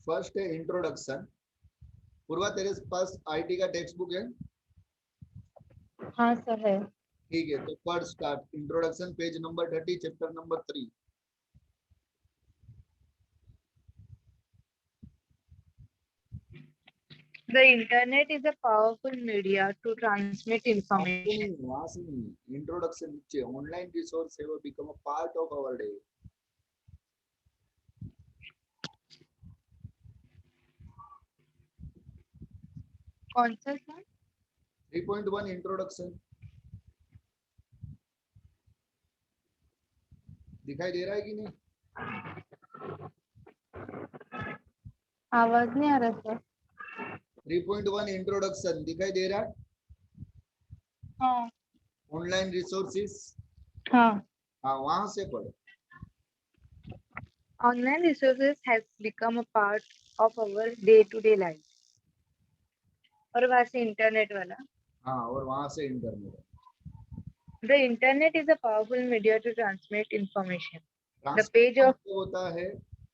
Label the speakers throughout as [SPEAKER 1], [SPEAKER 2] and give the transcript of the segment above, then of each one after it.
[SPEAKER 1] First है introduction. पूर्वा तेरे पास IT का टेक्स्ट बुक है?
[SPEAKER 2] हाँ सर है।
[SPEAKER 1] ठीक है, तो पढ़ start. Introduction page number 30 chapter number 3।
[SPEAKER 2] The internet is a powerful media to transmit information.
[SPEAKER 1] वहां से नहीं, इंट्रोडक्शन नीचे, online resource have become a part of our day.
[SPEAKER 2] कौन सा सर?
[SPEAKER 1] 3.1 इंट्रोडक्शन दिखाई दे रहा है कि नहीं?
[SPEAKER 2] आवाज नहीं आ रहा सर।
[SPEAKER 1] 3.1 इंट्रोडक्शन दिखाई दे रहा है?
[SPEAKER 2] हाँ।
[SPEAKER 1] ऑनलाइन रिसोर्सेस,
[SPEAKER 2] हाँ।
[SPEAKER 1] हाँ वहां से पढ़।
[SPEAKER 2] Online resources has become a part of our day-to-day life. और वहाँ से इंटरनेट वाला।
[SPEAKER 1] हाँ, और वहां से internet.
[SPEAKER 2] The internet is a powerful media to transmit information. The
[SPEAKER 1] transmit
[SPEAKER 2] page
[SPEAKER 1] का
[SPEAKER 2] of
[SPEAKER 1] मतलब होता है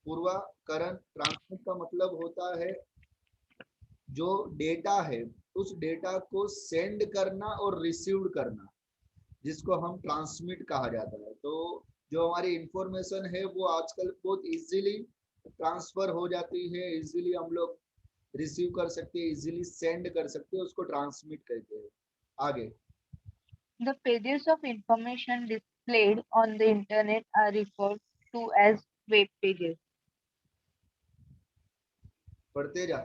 [SPEAKER 1] पूर्वा करण, ट्रांसमिट का मतलब होता है जो डेटा है उस डेटा को सेंड करना और रिसीव करना, जिसको हम ट्रांसमिट कहा जाता है। तो जो हमारी इंफॉर्मेशन है वो आजकल बहुत इजीली ट्रांसफर हो जाती है, इजीली हम लोग रिसीव कर सकते हैं, इजीली सेंड कर सकते हैं, उसको ट्रांसमिट कहते हैं। आगे।
[SPEAKER 2] the pages of information displayed on the internet are referred to as web pages.
[SPEAKER 1] पढ़ते जा।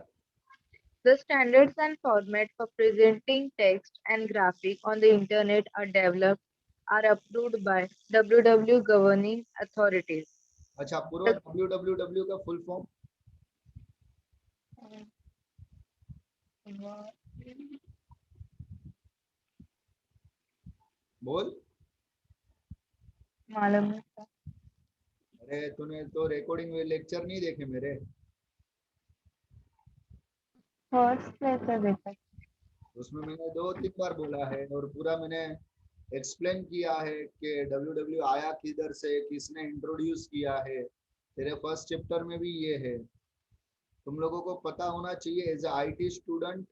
[SPEAKER 2] The standards and format for presenting text and graphic on the internet are approved by WW governing authorities.
[SPEAKER 1] अच्छा पूर्वा, www का full form बोल।
[SPEAKER 2] मालूम है sir.
[SPEAKER 1] अरे तूने तो रिकॉर्डिंग में लेक्चर नहीं देखे मेरे?
[SPEAKER 2] फर्स्ट लेटर देखा।
[SPEAKER 1] उसमें मैंने 2-3 बार बोला है और पूरा मैंने एक्सप्लेन किया है कि डब्ल्यू आया किधर से, किसने इंट्रोड्यूस किया है। तेरे फर्स्ट चैप्टर में भी ये है। तुम लोगों को पता होना चाहिए एज ए आईटी स्टूडेंट,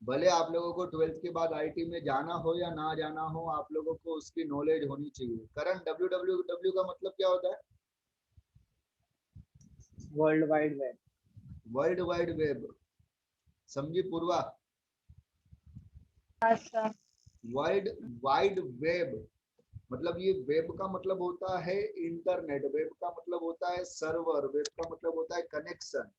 [SPEAKER 1] भले आप लोगों को 12th के बाद आईटी में जाना हो या ना जाना हो, आप लोगों को उसकी नॉलेज होनी चाहिए। करण, डब्ल्यू का मतलब क्या होता है?
[SPEAKER 3] World wide web.
[SPEAKER 1] World wide web, समझी पूर्वा?
[SPEAKER 2] अच्छा।
[SPEAKER 1] वर्ल्ड वाइड वेब मतलब, ये वेब का मतलब होता है इंटरनेट, वेब का मतलब होता है सर्वर, वेब का मतलब होता है कनेक्शन।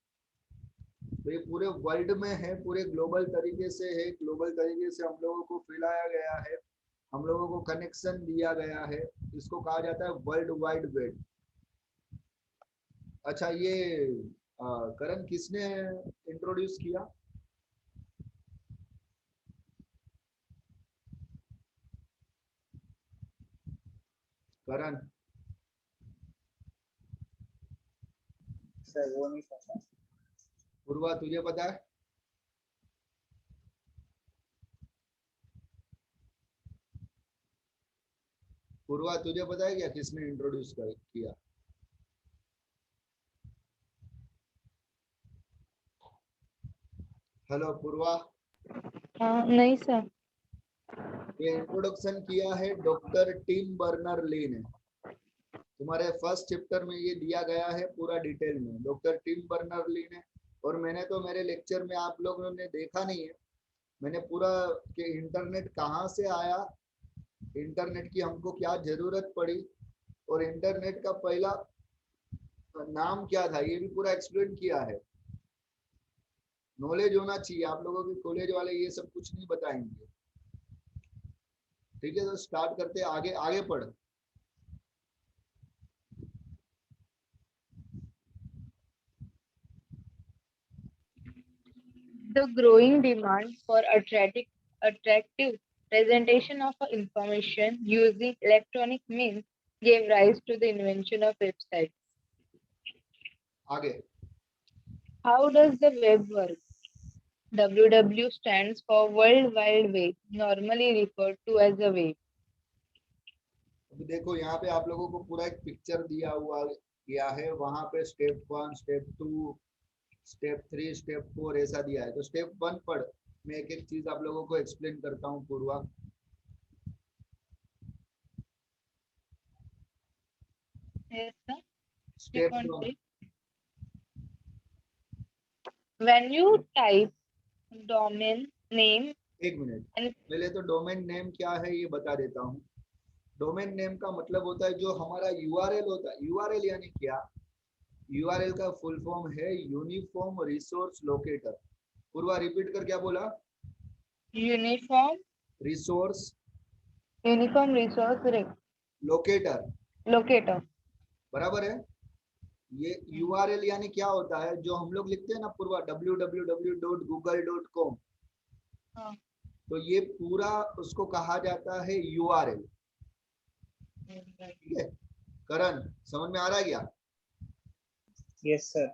[SPEAKER 1] तो ये पूरे वर्ल्ड में है, पूरे ग्लोबल तरीके से है, ग्लोबल तरीके से हम लोगों को फैलाया गया है, हम लोगों को कनेक्शन दिया गया है। इसको कहा जाता है वर्ल्ड वाइड वेब। अच्छा ये करण किसने इंट्रोड्यूस किया? करण,
[SPEAKER 3] सर वो नहीं पता।
[SPEAKER 1] पूर्वा तुझे पता है? पूर्वा तुझे पता है क्या किसने इंट्रोड्यूस किया? हेलो पूर्वा।
[SPEAKER 2] हाँ नहीं सर।
[SPEAKER 1] ये इंट्रोडक्शन किया है डॉक्टर टिम बर्नर ली ने। तुम्हारे फर्स्ट चैप्टर में ये दिया गया है पूरा डिटेल में, डॉक्टर टिम बर्नर ली ने। और मैंने तो मेरे लेक्चर में आप लोगों ने देखा नहीं है, मैंने पूरा कि इंटरनेट कहाँ से आया, इंटरनेट की हमको क्या जरूरत पड़ी, और इंटरनेट का पहला नाम क्या था, ये भी पूरा एक्सप्लेन किया है। नॉलेज होना चाहिए आप लोगों की, कॉलेज वाले ये सब कुछ नहीं बताएंगे। ठीक है, तो स्टार्ट करते हैं। आगे आगे पढ़।
[SPEAKER 2] The growing demand for attractive presentation of information using electronic means gave rise to the invention of websites.
[SPEAKER 1] आगे।
[SPEAKER 2] How does the web work? WW stands for World Wide Web, normally referred to as a web.
[SPEAKER 1] अभी देखो यहाँ पे आप लोगों को पूरा एक पिक्चर दिया हुआ गया है, वहां पे स्टेप 1, स्टेप 2, स्टेप 3, स्टेप 4 ऐसा दिया है। तो स्टेप 1 पढ़, मैं एक एक चीज आप लोगों को एक्सप्लेन करता हूँ पूर्वा।
[SPEAKER 2] Yes, sir.
[SPEAKER 1] Step 1,
[SPEAKER 2] 3.3. When you type domain name
[SPEAKER 1] एक मिनट,
[SPEAKER 2] and
[SPEAKER 1] पहले तो डोमेन नेम क्या है ये बता देता हूँ। डोमेन नेम का मतलब होता है जो हमारा यूआरएल होता है। यूआरएल यानी क्या? यूआरएल का फुल फॉर्म है यूनिफॉर्म रिसोर्स लोकेटर। पूर्वा रिपीट कर, क्या बोला?
[SPEAKER 2] uniform
[SPEAKER 1] resource
[SPEAKER 2] resource
[SPEAKER 1] locator,
[SPEAKER 2] locator.
[SPEAKER 1] बराबर है। ये यूआरएल यानी क्या होता है? जो हम लोग लिखते हैं ना पूर्वा, www.google.com,
[SPEAKER 2] हाँ.
[SPEAKER 1] तो ये पूरा उसको कहा जाता है यूआरएल। ठीक है करण, समझ में आ रहा है क्या?
[SPEAKER 3] Yes, sir.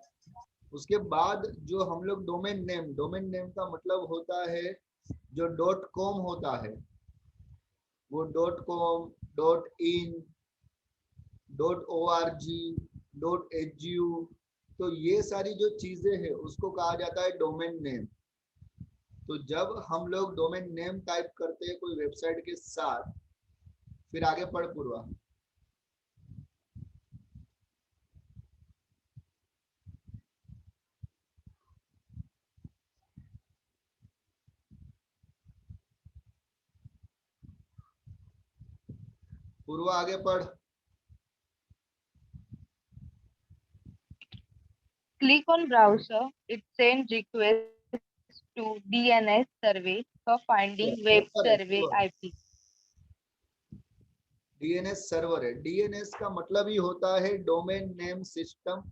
[SPEAKER 1] उसके बाद जो हम लोग डोमेन नेम का मतलब होता है जो .com होता है, वो .com, .in, .org, .edu, तो ये सारी जो चीजें हैं उसको कहा जाता है डोमेन नेम। तो जब हम लोग डोमेन नेम टाइप करते हैं कोई वेबसाइट के साथ, फिर आगे पढ़ पूर्वा। पूर्वा आगे पढ़।
[SPEAKER 2] Click on browser. It sends request to DNS survey for finding web survey IP.
[SPEAKER 1] DNS server है। डीएनएस का मतलब ही होता है domain name system,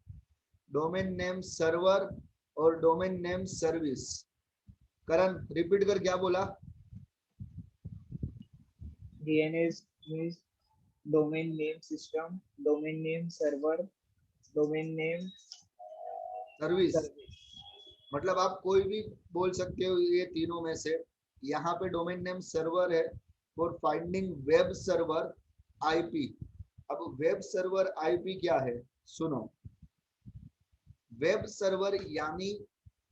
[SPEAKER 1] domain name server और डोमेन नेम सर्विस। करण रिपीट कर, क्या बोला?
[SPEAKER 3] DNS means domain name system, domain name server, domain name
[SPEAKER 1] service
[SPEAKER 3] service.
[SPEAKER 1] मतलब आप कोई भी बोल सकते हो ये तीनों में से। यहाँ पे डोमेन नेम सर्वर है for finding web server IP. अब वेब सर्वर आईपी क्या है सुनो। वेब सर्वर यानी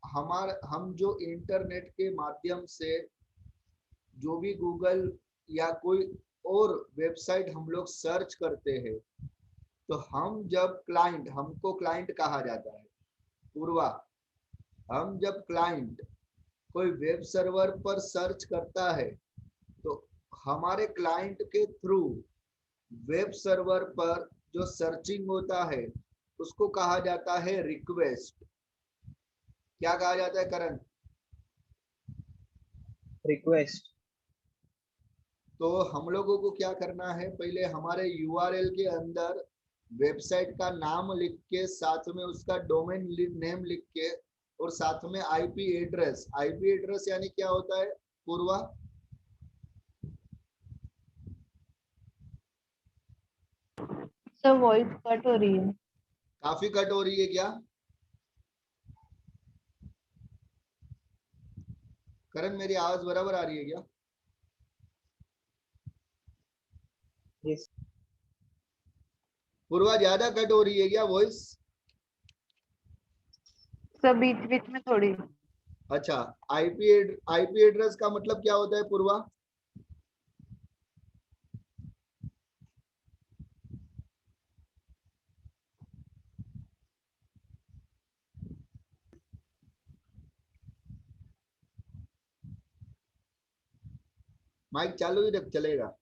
[SPEAKER 1] हम जो इंटरनेट के माध्यम से जो भी गूगल या कोई और वेबसाइट हम लोग सर्च करते हैं, तो हम जब क्लाइंट, हमको क्लाइंट कहा जाता है पूर्वा, हम जब क्लाइंट कोई वेब सर्वर पर सर्च करता है तो हमारे क्लाइंट के थ्रू वेब सर्वर पर जो सर्चिंग होता है उसको कहा जाता है रिक्वेस्ट। क्या कहा जाता है करण?
[SPEAKER 3] Request.
[SPEAKER 1] तो हम लोगों को क्या करना है, पहले हमारे यूआरएल के अंदर वेबसाइट का नाम लिख के, साथ में उसका डोमेन नेम लिख के, और साथ में आईपी एड्रेस। आईपी एड्रेस यानी क्या होता है पूर्वा?
[SPEAKER 2] So voice cut हो रही है.
[SPEAKER 1] काफी कट हो रही है क्या करण? मेरी आवाज बराबर आ रही है क्या?
[SPEAKER 3] Yes.
[SPEAKER 1] पूर्वा ज्यादा कट हो रही है क्या वॉइस?
[SPEAKER 2] सब बीच बीच में थोड़ी.
[SPEAKER 1] अच्छा, आईपी एड्रेस का मतलब क्या होता है पूर्वा? माइक चालू ही रख, चलेगा।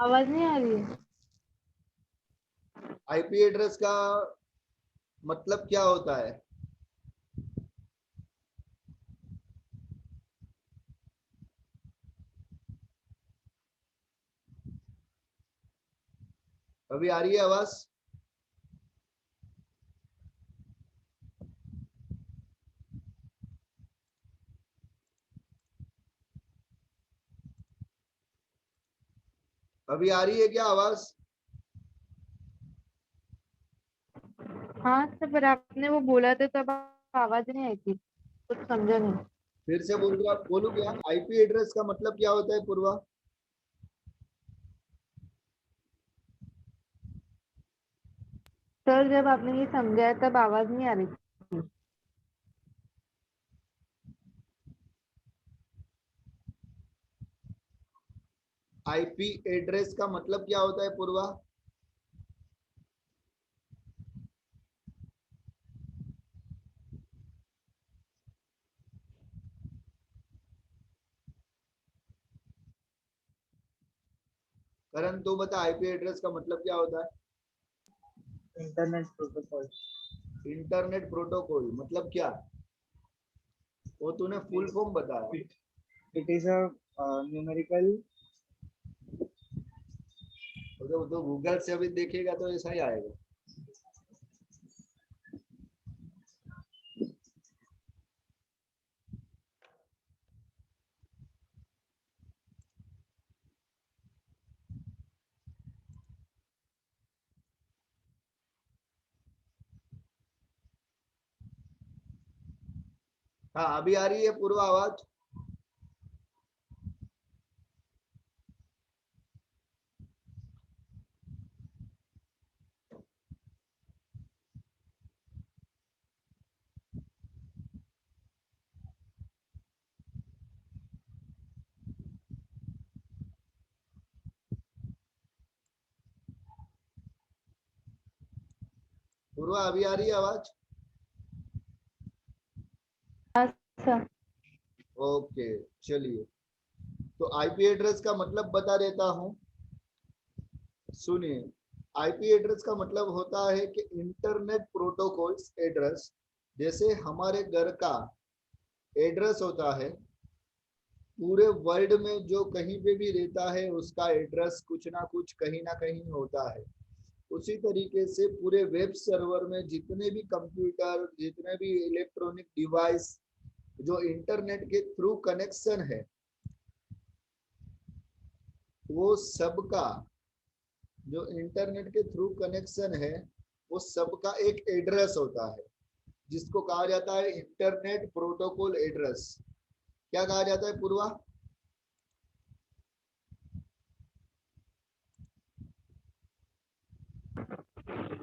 [SPEAKER 2] आवाज नहीं आ रही है.
[SPEAKER 1] आईपी एड्रेस का मतलब क्या होता है? अभी आ रही है आवाज? अभी आ रही है क्या आवाज?
[SPEAKER 2] हाँ सर, पर आपने वो बोला था तब आवाज नहीं आई थी, कुछ समझा नहीं.
[SPEAKER 1] फिर से बोलूँ क्या? आईपी एड्रेस का मतलब क्या होता है पूर्वा?
[SPEAKER 2] सर जब आपने ये समझाया तब आवाज नहीं आ रही थी।
[SPEAKER 1] आईपी एड्रेस का मतलब क्या होता है पूर्वा? करण तू बता, आईपी एड्रेस का मतलब क्या होता है?
[SPEAKER 3] Internet protocol.
[SPEAKER 1] इंटरनेट प्रोटोकॉल मतलब क्या? वो तूने फुल फॉर्म बताया।
[SPEAKER 3] It is a numerical
[SPEAKER 1] तो गूगल से अभी देखेगा तो ऐसा ही आएगा। हाँ अभी आ रही है पूर्व आवाज? पूर्व अभी आ रही है आवाज?
[SPEAKER 2] सर
[SPEAKER 1] ओके चलिए, तो आईपी एड्रेस का मतलब बता देता हूं, सुनिए। आईपी एड्रेस का मतलब होता है कि इंटरनेट प्रोटोकॉल्स एड्रेस, जैसे हमारे घर का एड्रेस होता है, पूरे वर्ल्ड में जो कहीं पे भी रहता है उसका एड्रेस कुछ ना कुछ कहीं ना कहीं होता है। उसी तरीके से पूरे वेब सर्वर में जितने भी कंप्यूटर, जितने भी इलेक्ट्रॉनिक डिवाइस जो इंटरनेट के थ्रू कनेक्शन है, वो सबका, जो इंटरनेट के थ्रू कनेक्शन है, वो सबका एक एड्रेस होता है, जिसको कहा जाता है इंटरनेट प्रोटोकॉल एड्रेस। क्या कहा जाता है पूर्वा?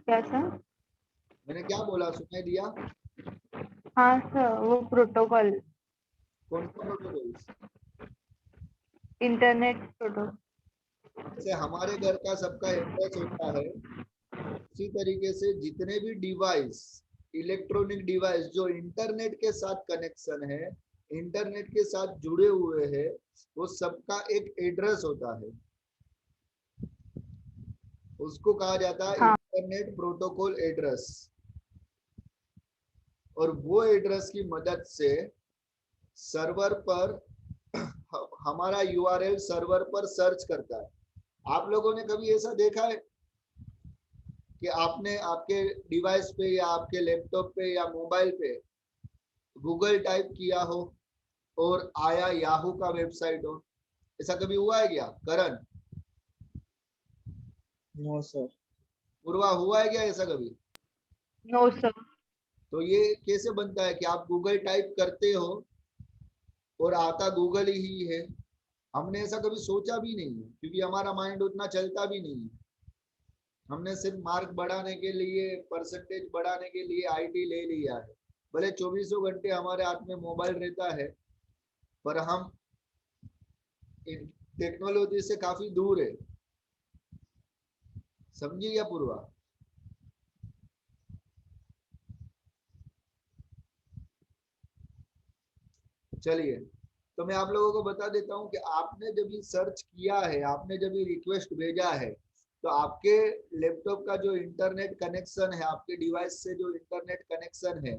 [SPEAKER 2] क्या सर?
[SPEAKER 1] मैंने क्या बोला, सुनाई दिया?
[SPEAKER 2] हाँ सर, वो प्रोटोकॉल,
[SPEAKER 1] कौन सा प्रोटोकॉल?
[SPEAKER 2] Internet protocol.
[SPEAKER 1] जैसे हमारे घर का सबका एड्रेस होता है, उसी तरीके से जितने भी डिवाइस, इलेक्ट्रॉनिक डिवाइस जो इंटरनेट के साथ कनेक्शन है, इंटरनेट के साथ जुड़े हुए हैं, वो सबका एक एड्रेस होता है, उसको कहा जाता है
[SPEAKER 2] हाँ
[SPEAKER 1] इंटरनेट प्रोटोकॉल एड्रेस। और वो एड्रेस की मदद से सर्वर पर हमारा यूआरएल सर्वर पर सर्च करता है। आप लोगों ने कभी ऐसा देखा है कि आपने आपके डिवाइस पे या आपके लैपटॉप पे या मोबाइल पे गूगल टाइप किया हो और आया याहू का वेबसाइट हो? ऐसा कभी हुआ है क्या करण?
[SPEAKER 3] No sir.
[SPEAKER 1] पूर्वा हुआ है क्या ऐसा कभी?
[SPEAKER 2] No sir.
[SPEAKER 1] तो ये कैसे बनता है कि आप गूगल टाइप करते हो और आता गूगल ही है? हमने ऐसा कभी सोचा भी नहीं है, क्योंकि हमारा माइंड उतना चलता भी नहीं है। हमने सिर्फ मार्क बढ़ाने के लिए, परसेंटेज बढ़ाने के लिए आईटी ले लिया है। भले 24 घंटे हमारे हाथ में मोबाइल रहता है, पर हम टेक्नोलॉजी से काफी दूर है। समझिए क्या पूर्वा? चलिए, तो मैं आप लोगों को बता देता हूं कि आपने जब ये सर्च किया है, आपने जब ये रिक्वेस्ट भेजा है, तो आपके लैपटॉप का जो इंटरनेट कनेक्शन है, आपके डिवाइस से जो इंटरनेट कनेक्शन है,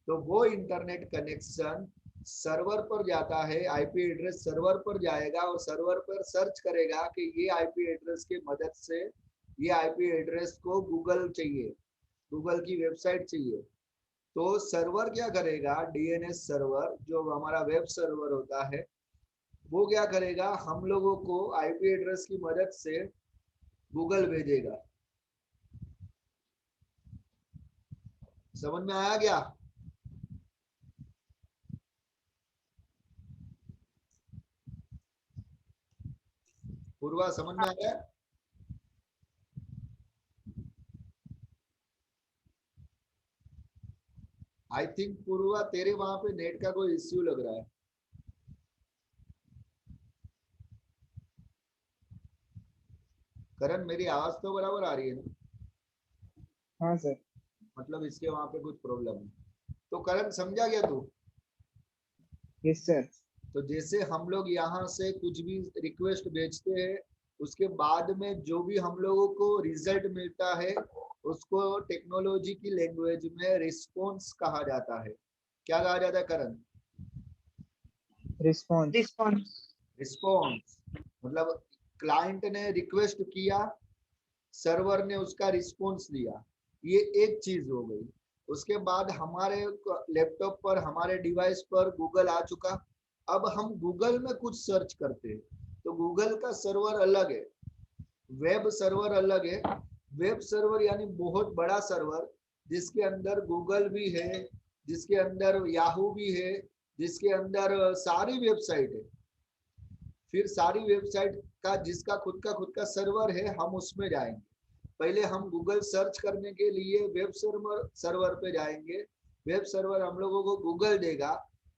[SPEAKER 1] तो वो इंटरनेट कनेक्शन सर्वर पर जाता है, आईपी एड्रेस सर्वर पर जाएगा और सर्वर पर सर्च करेगा कि ये आईपी एड्रेस की मदद से, ये आईपी एड्रेस को गूगल चाहिए, गूगल की वेबसाइट चाहिए। तो सर्वर क्या करेगा, डीएनएस सर्वर जो हमारा वेब सर्वर होता है, वो क्या करेगा, हम लोगों को आईपी एड्रेस की मदद से गूगल भेजेगा। समझ में आया क्या? पूर्वा समझ में आया? आई थिंक पूर्वा तेरे वहां पे नेट का कोई इश्यू लग रहा है। करण मेरी आवाज तो बराबर आ रही है ना?
[SPEAKER 3] हाँ सर।
[SPEAKER 1] मतलब इसके वहां पे कुछ प्रॉब्लम है। तो करण समझा गया तू?
[SPEAKER 3] Yes sir.
[SPEAKER 1] तो जैसे हम लोग यहाँ से कुछ भी रिक्वेस्ट भेजते हैं, उसके बाद में जो भी हम लोगों को रिजल्ट मिलता है उसको टेक्नोलॉजी की लैंग्वेज में रिस्पॉन्स कहा जाता है। क्या कहा जाता है करण?
[SPEAKER 3] रिस्पॉन्स।
[SPEAKER 2] Response.
[SPEAKER 1] रिस्पॉन्स। मतलब क्लाइंट ने रिक्वेस्ट किया, सर्वर ने उसका रिस्पॉन्स दिया, ये एक चीज हो गई। उसके बाद हमारे लैपटॉप पर, हमारे डिवाइस पर गूगल आ चुका। अब हम गूगल में कुछ सर्च करते हैं तो गूगल का सर्वर अलग है, वेब सर्वर अलग है। वेब सर्वर यानी बहुत बड़ा सर्वर, जिसके अंदर गूगल भी है, जिसके अंदर याहू भी है, जिसके अंदर सारी वेबसाइट है। फिर सारी वेबसाइट का जिसका खुद का सर्वर है, हम उसमें जाएंगे। पहले हम गूगल सर्च करने के लिए वेब सर्वर पे जाएंगे। वेब सर्वर हम लोगों को गूगल देगा।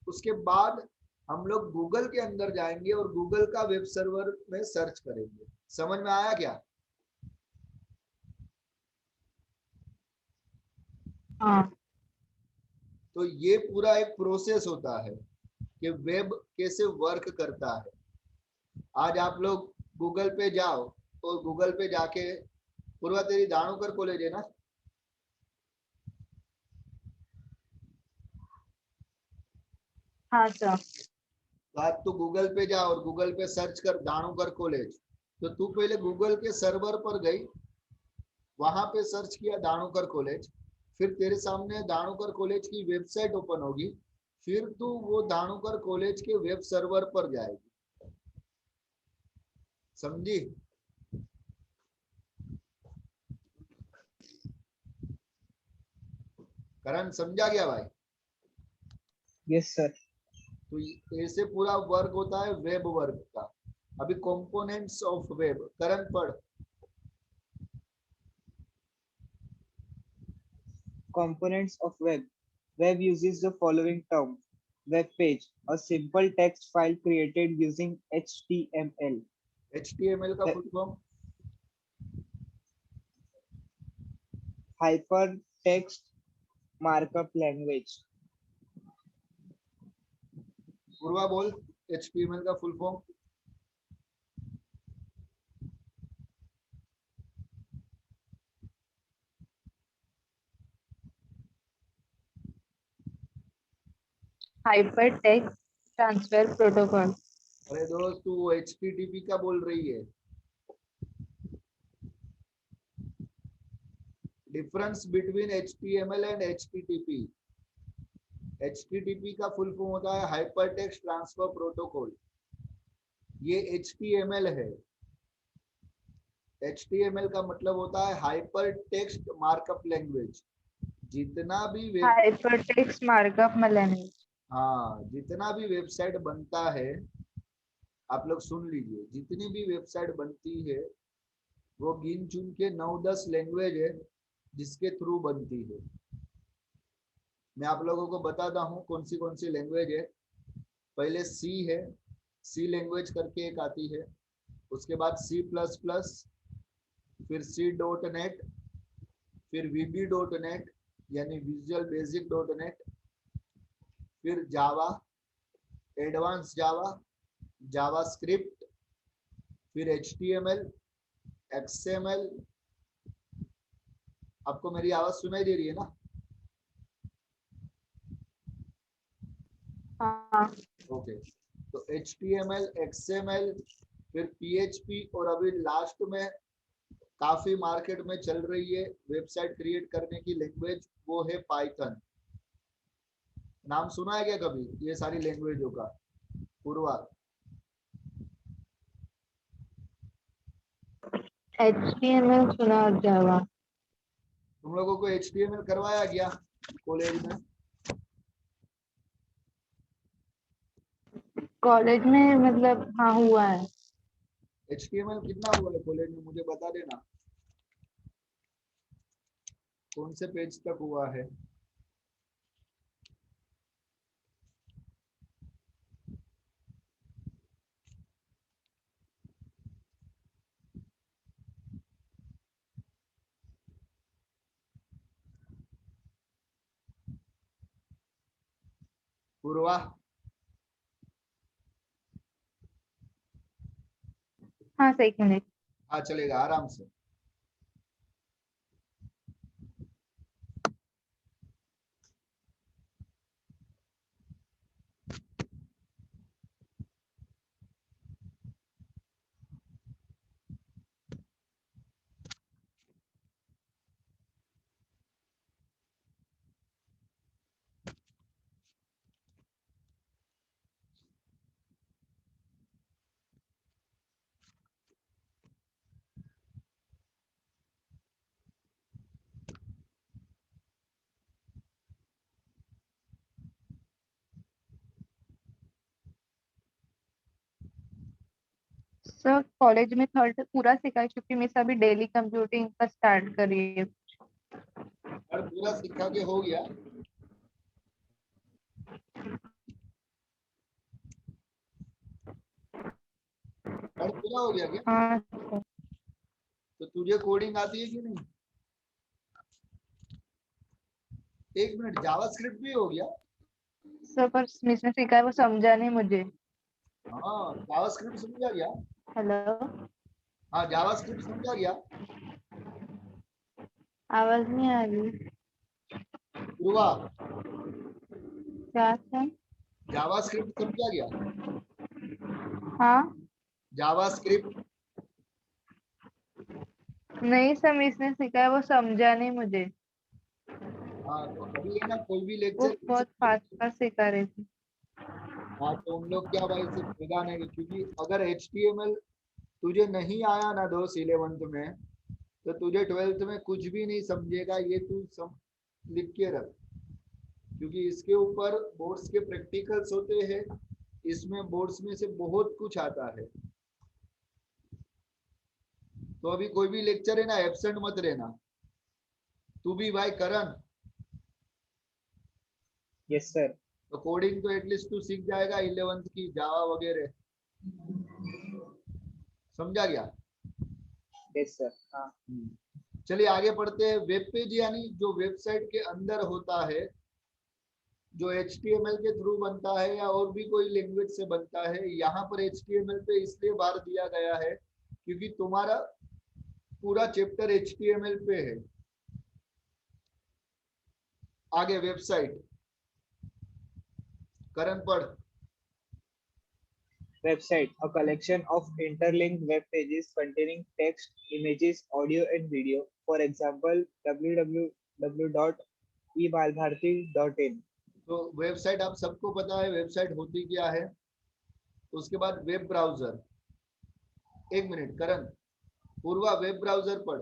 [SPEAKER 1] उसके बाद हम लोग गूगल के अंदर जाएंगे और गूगल का वेब सर्वर में सर्च करेंगे। समझ में आया क्या?
[SPEAKER 2] हाँ।
[SPEAKER 1] तो ये पूरा एक प्रोसेस होता है कि वेब कैसे वर्क करता है। आज आप लोग गूगल पे जाओ और गूगल पे जाके, पूर्वा तेरी दाणोकर कॉलेज है ना?
[SPEAKER 2] हाँ सर।
[SPEAKER 1] तो आज तू गूगल पे जा और गूगल पे सर्च कर दाणोकर कॉलेज। तो तू पहले गूगल के सर्वर पर गई, वहां पे सर्च किया दाणोकर कॉलेज। फिर तेरे सामने दाणोकर कॉलेज की वेबसाइट ओपन होगी। फिर तू वो दाणोकर कॉलेज के वेब सर्वर पर जाएगी। समझी? करण समझा गया भाई?
[SPEAKER 3] Yes sir.
[SPEAKER 1] तो ऐसे पूरा वर्क होता है वेब वर्क का। अभी कंपोनेंट्स ऑफ वेब, करण पढ़।
[SPEAKER 3] Components of web. Web uses the following term. Web page, a simple text file created using HTML.
[SPEAKER 1] HTML का
[SPEAKER 3] The
[SPEAKER 1] full form?
[SPEAKER 3] hypertext markup language.
[SPEAKER 1] पूर्वा बोल HTML का full form.
[SPEAKER 2] Hypertext Transfer Protocol.
[SPEAKER 1] अरे दोस्त तू HTTP का बोल रही है। Difference between HTML and HTTP। HTTP का फुल फॉर्म होता है हाइपर टेक्स्ट ट्रांसफर प्रोटोकॉल। ये HTML है। HTML का मतलब होता है हाइपर टेक्स्ट मार्कअप लैंग्वेज। जितना भी वेब,
[SPEAKER 2] Hypertext Markup Language.
[SPEAKER 1] हाँ, जितना भी वेबसाइट बनता है, आप लोग सुन लीजिए, जितनी भी वेबसाइट बनती है वो गिन चुन के 9-10 लैंग्वेज है जिसके थ्रू बनती है। मैं आप लोगों को बताता हूँ कौन सी लैंग्वेज है। पहले सी है, सी लैंग्वेज करके एक आती है। उसके बाद C++, फिर C.NET, फिर VB.NET यानी विजुअल बेसिक .NET, फिर जावा, एडवांस जावा, जावा स्क्रिप्ट, फिर HTML, XML। आपको मेरी आवाज सुनाई दे रही है ना?
[SPEAKER 2] हाँ।
[SPEAKER 1] ओके। तो HTML, XML, फिर PHP, और अभी लास्ट में काफी मार्केट में चल रही है वेबसाइट क्रिएट करने की लैंग्वेज, वो है पाइथन। नाम सुना है क्या कभी ये सारी लैंग्वेजों का? पूर्वा?
[SPEAKER 2] HTML सुना जावा।
[SPEAKER 1] तुम लोगों को HTML करवाया गया कॉलेज में?
[SPEAKER 2] कॉलेज में मतलब हाँ हुआ है।
[SPEAKER 1] HTML कितना हुआ है कॉलेज में, मुझे बता देना। कौन से पेज तक हुआ है? पूर्वा,
[SPEAKER 2] हाँ सर, 1 मिनट।
[SPEAKER 1] हाँ चलेगा आराम से।
[SPEAKER 2] सर कॉलेज में थर्ड पूरा सीखा है, क्योंकि मैं अभी डेली कंप्यूटिंग का स्टार्ट कर रही है।
[SPEAKER 1] और पूरा सिखा के हो गया? और पूरा हो गया क्या?
[SPEAKER 2] हाँ सर।
[SPEAKER 1] तो तुझे कोडिंग आती है कि नहीं? 1 मिनट, जावास्क्रिप्ट भी हो गया?
[SPEAKER 2] सर पर मिस ने सीखा है, वो समझा नहीं मुझे।
[SPEAKER 1] हाँ जावास्क्रिप्ट समझा गया?
[SPEAKER 2] हेलो,
[SPEAKER 1] हाँ जावास्क्रिप्ट समझा गया?
[SPEAKER 2] आवाज नहीं आ रही।
[SPEAKER 1] पूर्वा,
[SPEAKER 2] क्या सर?
[SPEAKER 1] जावास्क्रिप्ट समझा गया?
[SPEAKER 2] हाँ,
[SPEAKER 1] जावास्क्रिप्ट?
[SPEAKER 2] नहीं सर, मिस ने सीखा है, वो समझा नहीं मुझे।
[SPEAKER 1] हाँ तो अभी है ना, कोई भी
[SPEAKER 2] वो
[SPEAKER 1] लेक्चर
[SPEAKER 2] बहुत फास्ट फास्ट सिखा रही थी।
[SPEAKER 1] हाँ तो हम लोग क्या भाई से फायदा नहीं, क्योंकि अगर HTML तुझे नहीं आया ना दोस्त 11th में, तो तुझे 12th में कुछ भी नहीं समझेगा, ये तू लिख के रख। क्योंकि इसके ऊपर बोर्ड्स के प्रैक्टिकल्स होते हैं, इसमें बोर्ड्स में से बहुत कुछ आता है। तो अभी कोई भी लेक्चर है ना, एब्सेंट मत रहना। तू भी भाई करण,
[SPEAKER 3] यस सर।
[SPEAKER 1] तो कोडिंग तो एटलीस्ट तू सीख जाएगा 11th की, जावा वगैरह। समझा गया?
[SPEAKER 3] Yes sir. हाँ।
[SPEAKER 1] चलिए आगे पढ़ते हैं। वेब पेज यानी जो वेबसाइट के अंदर होता है, जो HTML के थ्रू बनता है या और भी कोई लैंग्वेज से बनता है। यहाँ पर HTML पे इसलिए भार दिया गया है क्योंकि तुम्हारा पूरा चैप्टर HTML पे है। आगे वेबसाइट, करण पढ़।
[SPEAKER 3] Website, a collection of interlinked web pages containing text, images, audio, and video. For example, www.ebalbharti.in.
[SPEAKER 1] तो वेबसाइट आप सबको पता है वेबसाइट होती क्या है। उसके बाद वेब ब्राउजर। 1 मिनट करण, पूर्वा वेब ब्राउजर पढ़।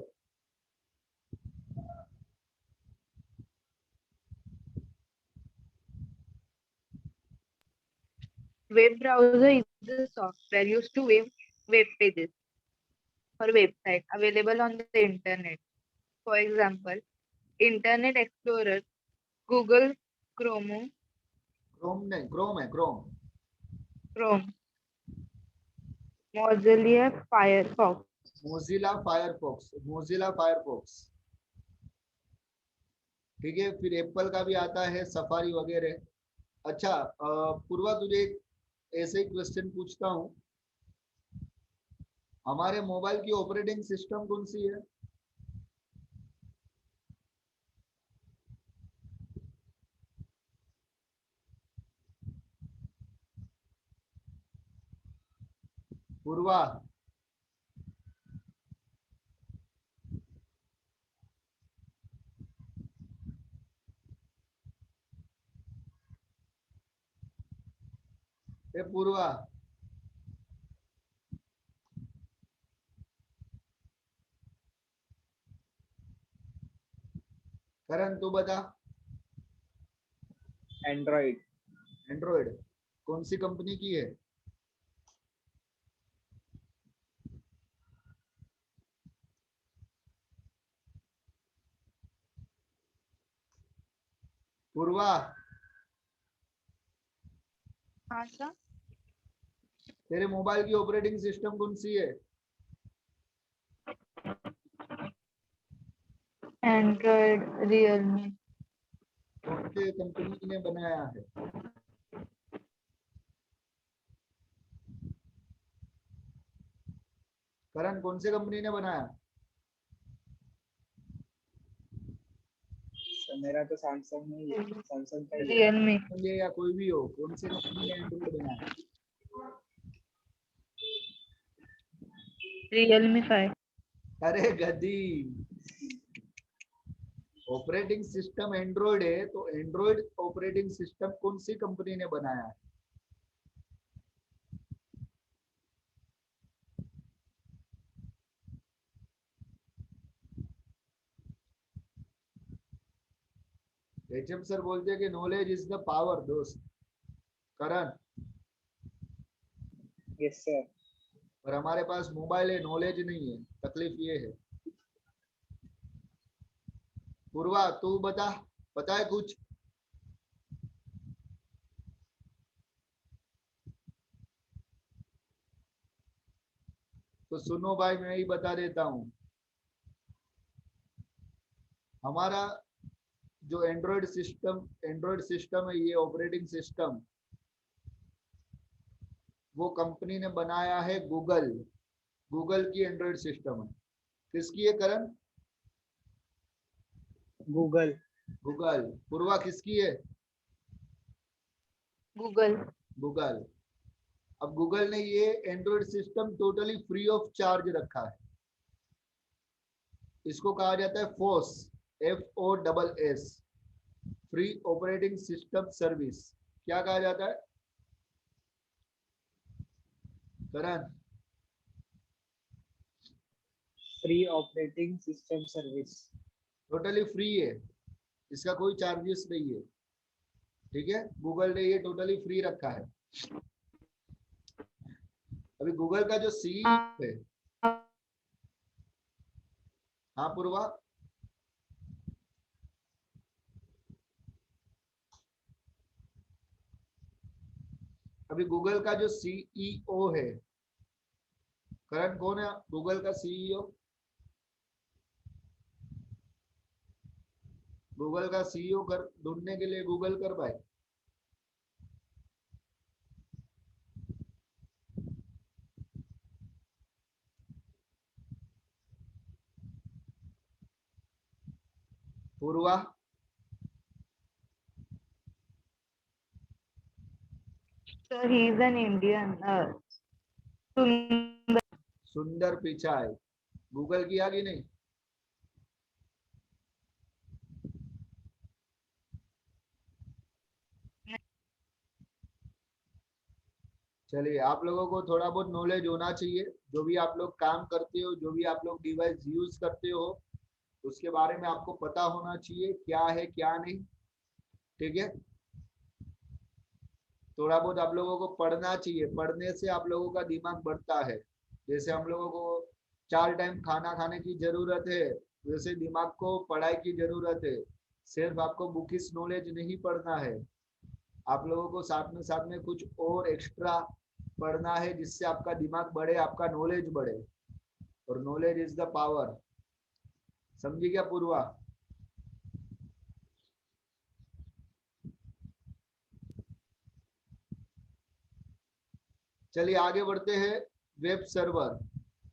[SPEAKER 2] Web browser is a software used to view web pages or website available on the internet. For example, Internet Explorer, Google Chrome,
[SPEAKER 1] Chrome नहीं, क्रोम है Chrome.
[SPEAKER 2] Chrome, Mozilla Firefox.
[SPEAKER 1] Mozilla Firefox, Mozilla Firefox. ठीक है, फिर Apple का भी आता है safari वगैरह। अच्छा पूर्वा तुझे एक ऐसे ही क्वेश्चन पूछता हूँ, हमारे मोबाइल की ऑपरेटिंग सिस्टम कौन सी है? पूर्वा, ए पूर्वा, करण तू बता।
[SPEAKER 3] Android.
[SPEAKER 1] एंड्रॉइड कौन सी कंपनी की है? पूर्वा,
[SPEAKER 2] हाँ सर।
[SPEAKER 1] तेरे मोबाइल की ऑपरेटिंग सिस्टम कौन सी है?
[SPEAKER 2] Android, Realme.
[SPEAKER 1] कौन सी कंपनी ने बनाया है? करण कौन सी कंपनी ने बनाया?
[SPEAKER 3] तो मेरा तो सैमसंग नहीं है, सैमसंग का ही है।
[SPEAKER 2] रियलमी।
[SPEAKER 1] ये या कोई भी हो, कौन सी कंपनी ने एंड्रॉइड बनाया?
[SPEAKER 2] रियलमी 5।
[SPEAKER 1] अरे गधी, ऑपरेटिंग सिस्टम एंड्रॉइड है तो एंड्रॉइड ऑपरेटिंग सिस्टम कौन सी कंपनी ने बनाया है? एचएम सर बोलते हैं कि नॉलेज इज द पावर दोस्त। करण,
[SPEAKER 3] यस सर।
[SPEAKER 1] और हमारे पास मोबाइल है, नॉलेज नहीं है, तकलीफ ये है। पूर्वा तू बता, पता है कुछ? तो सुनो भाई, मैं ही बता देता हूँ। हमारा जो एंड्रॉइड सिस्टम है, ये ऑपरेटिंग सिस्टम वो कंपनी ने बनाया है, गूगल। गूगल की एंड्रॉइड सिस्टम है। किसकी है करण?
[SPEAKER 3] गूगल।
[SPEAKER 1] गूगल। पूर्वा किसकी है?
[SPEAKER 2] गूगल।
[SPEAKER 1] गूगल। अब गूगल ने ये Android system totally free of charge रखा है। इसको कहा जाता है FOSS, FOSS, free operating system service. क्या कहा जाता है Karan?
[SPEAKER 3] Free operating system service.
[SPEAKER 1] Totally free है, इसका कोई चार्जेस नहीं है। ठीक है, गूगल ने ये टोटली फ्री रखा है। अभी गूगल का जो सीईओ है, हाँ पूर्वा, अभी गूगल का जो सीईओ है करण, कौन है गूगल का सीईओ? गूगल का सीईओ कर ढूंढने के लिए गूगल कर भाई। पूर्वा,
[SPEAKER 2] So he is an Indian. Sundar.
[SPEAKER 1] सुंदर पिचाई। गूगल किया कि नहीं? चलिए, आप लोगों को थोड़ा बहुत नॉलेज होना चाहिए। जो भी आप लोग काम करते हो, जो भी आप लोग डिवाइस यूज करते हो, उसके बारे में आपको पता होना चाहिए क्या है क्या नहीं। ठीक है, थोड़ा बहुत आप लोगों को पढ़ना चाहिए। पढ़ने से आप लोगों का दिमाग बढ़ता है। जैसे हम लोगों को 4 टाइम खाना खाने की जरूरत है, वैसे दिमाग को पढ़ाई की जरूरत है। सिर्फ आपको बुकिश नॉलेज नहीं पढ़ना है, आप लोगों को साथ में कुछ और एक्स्ट्रा पढ़ना है, जिससे आपका दिमाग बढ़े, आपका नॉलेज बढ़े। और नॉलेज इज द पावर। समझी क्या पूर्वा? चलिए आगे बढ़ते हैं। वेब सर्वर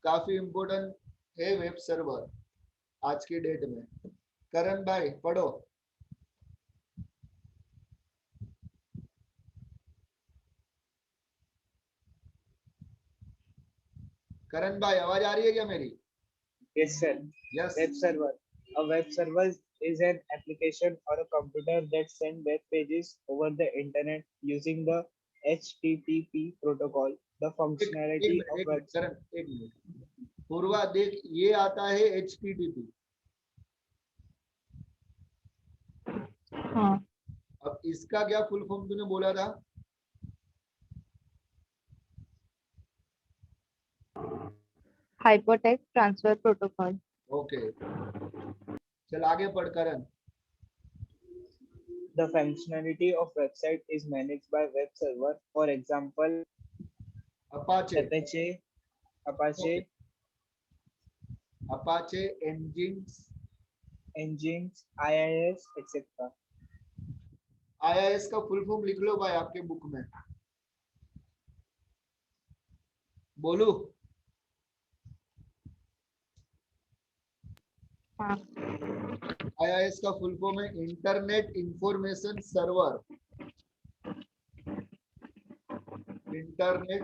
[SPEAKER 1] काफी इंपॉर्टेंट है, वेब सर्वर आज की डेट में। करण भाई पढ़ो। करण भाई आवाज आ रही है क्या मेरी?
[SPEAKER 3] Yes, sir.
[SPEAKER 1] Yes.
[SPEAKER 3] Web server. A web server is an application or a computer that sends web pages over the internet using the HTTP protocol. The functionality of
[SPEAKER 1] एक
[SPEAKER 3] web
[SPEAKER 1] मिनट करण, एक मिनट। पूर्वा देख, ये आता है HTTP।
[SPEAKER 2] हाँ।
[SPEAKER 1] अब इसका क्या फुल फॉर्म तूने बोला था?
[SPEAKER 2] Hypertext Transfer Protocol.
[SPEAKER 1] ओके, चल आगे पढ़ करण।
[SPEAKER 3] The functionality of website is managed by web server. For example,
[SPEAKER 1] Apache.
[SPEAKER 3] Apache, Apache
[SPEAKER 1] Apache engines।
[SPEAKER 3] engines, IIS, etc.
[SPEAKER 1] IIS का फुल फॉर्म लिख लो भाई आपके बुक में। बोलू?
[SPEAKER 2] हाँ,
[SPEAKER 1] IIS का फुल फॉर्म है internet information server. Internet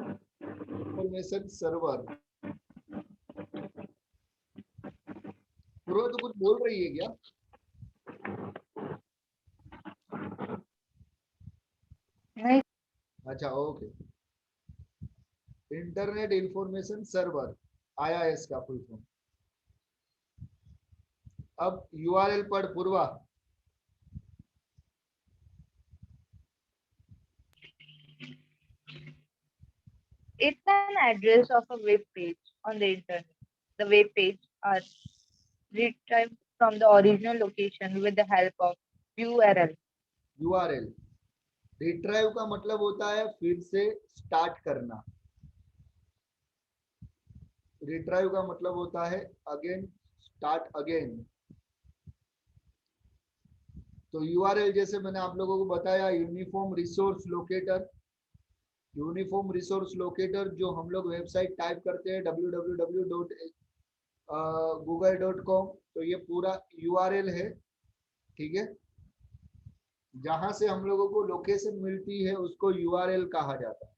[SPEAKER 1] information server. पूर्व तो कुछ बोल रही है क्या?
[SPEAKER 2] नहीं,
[SPEAKER 1] अच्छा, okay. Internet information server, IIS का फुल फॉर्म। अब URL पढ़ पूर्वा।
[SPEAKER 2] it's an address of a web page on the internet. The web page are retrieved from the original location with the help of URL.
[SPEAKER 1] URL retrieve का मतलब होता है फिर से start करना। रिट्राइव का मतलब होता है अगेन, स्टार्ट अगेन। तो URL जैसे मैंने आप लोगों को बताया, uniform resource locator. Uniform resource locator जो हम लोग वेबसाइट टाइप करते हैं www.google.com, तो ये पूरा URL है, ठीक है। जहां से हम लोगों को लोकेशन मिलती है उसको URL कहा जाता है।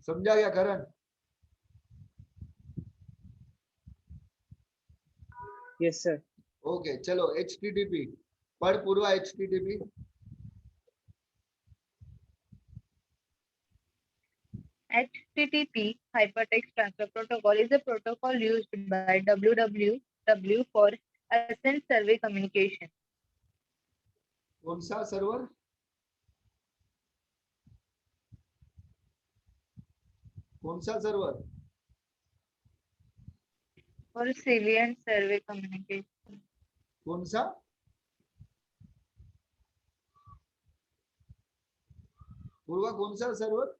[SPEAKER 1] समझा क्या करण?
[SPEAKER 3] Yes, sir.
[SPEAKER 1] ओके, चलो HTTP पढ़ पूर्वा। HTTP
[SPEAKER 2] HTTP Hypertext Transfer Protocol is a protocol used by www for ascent survey communication.
[SPEAKER 1] कौन सा सर्वर? कौन सा server?
[SPEAKER 2] For salient survey communication.
[SPEAKER 1] कौन सा? पूर्वा कौन सा server?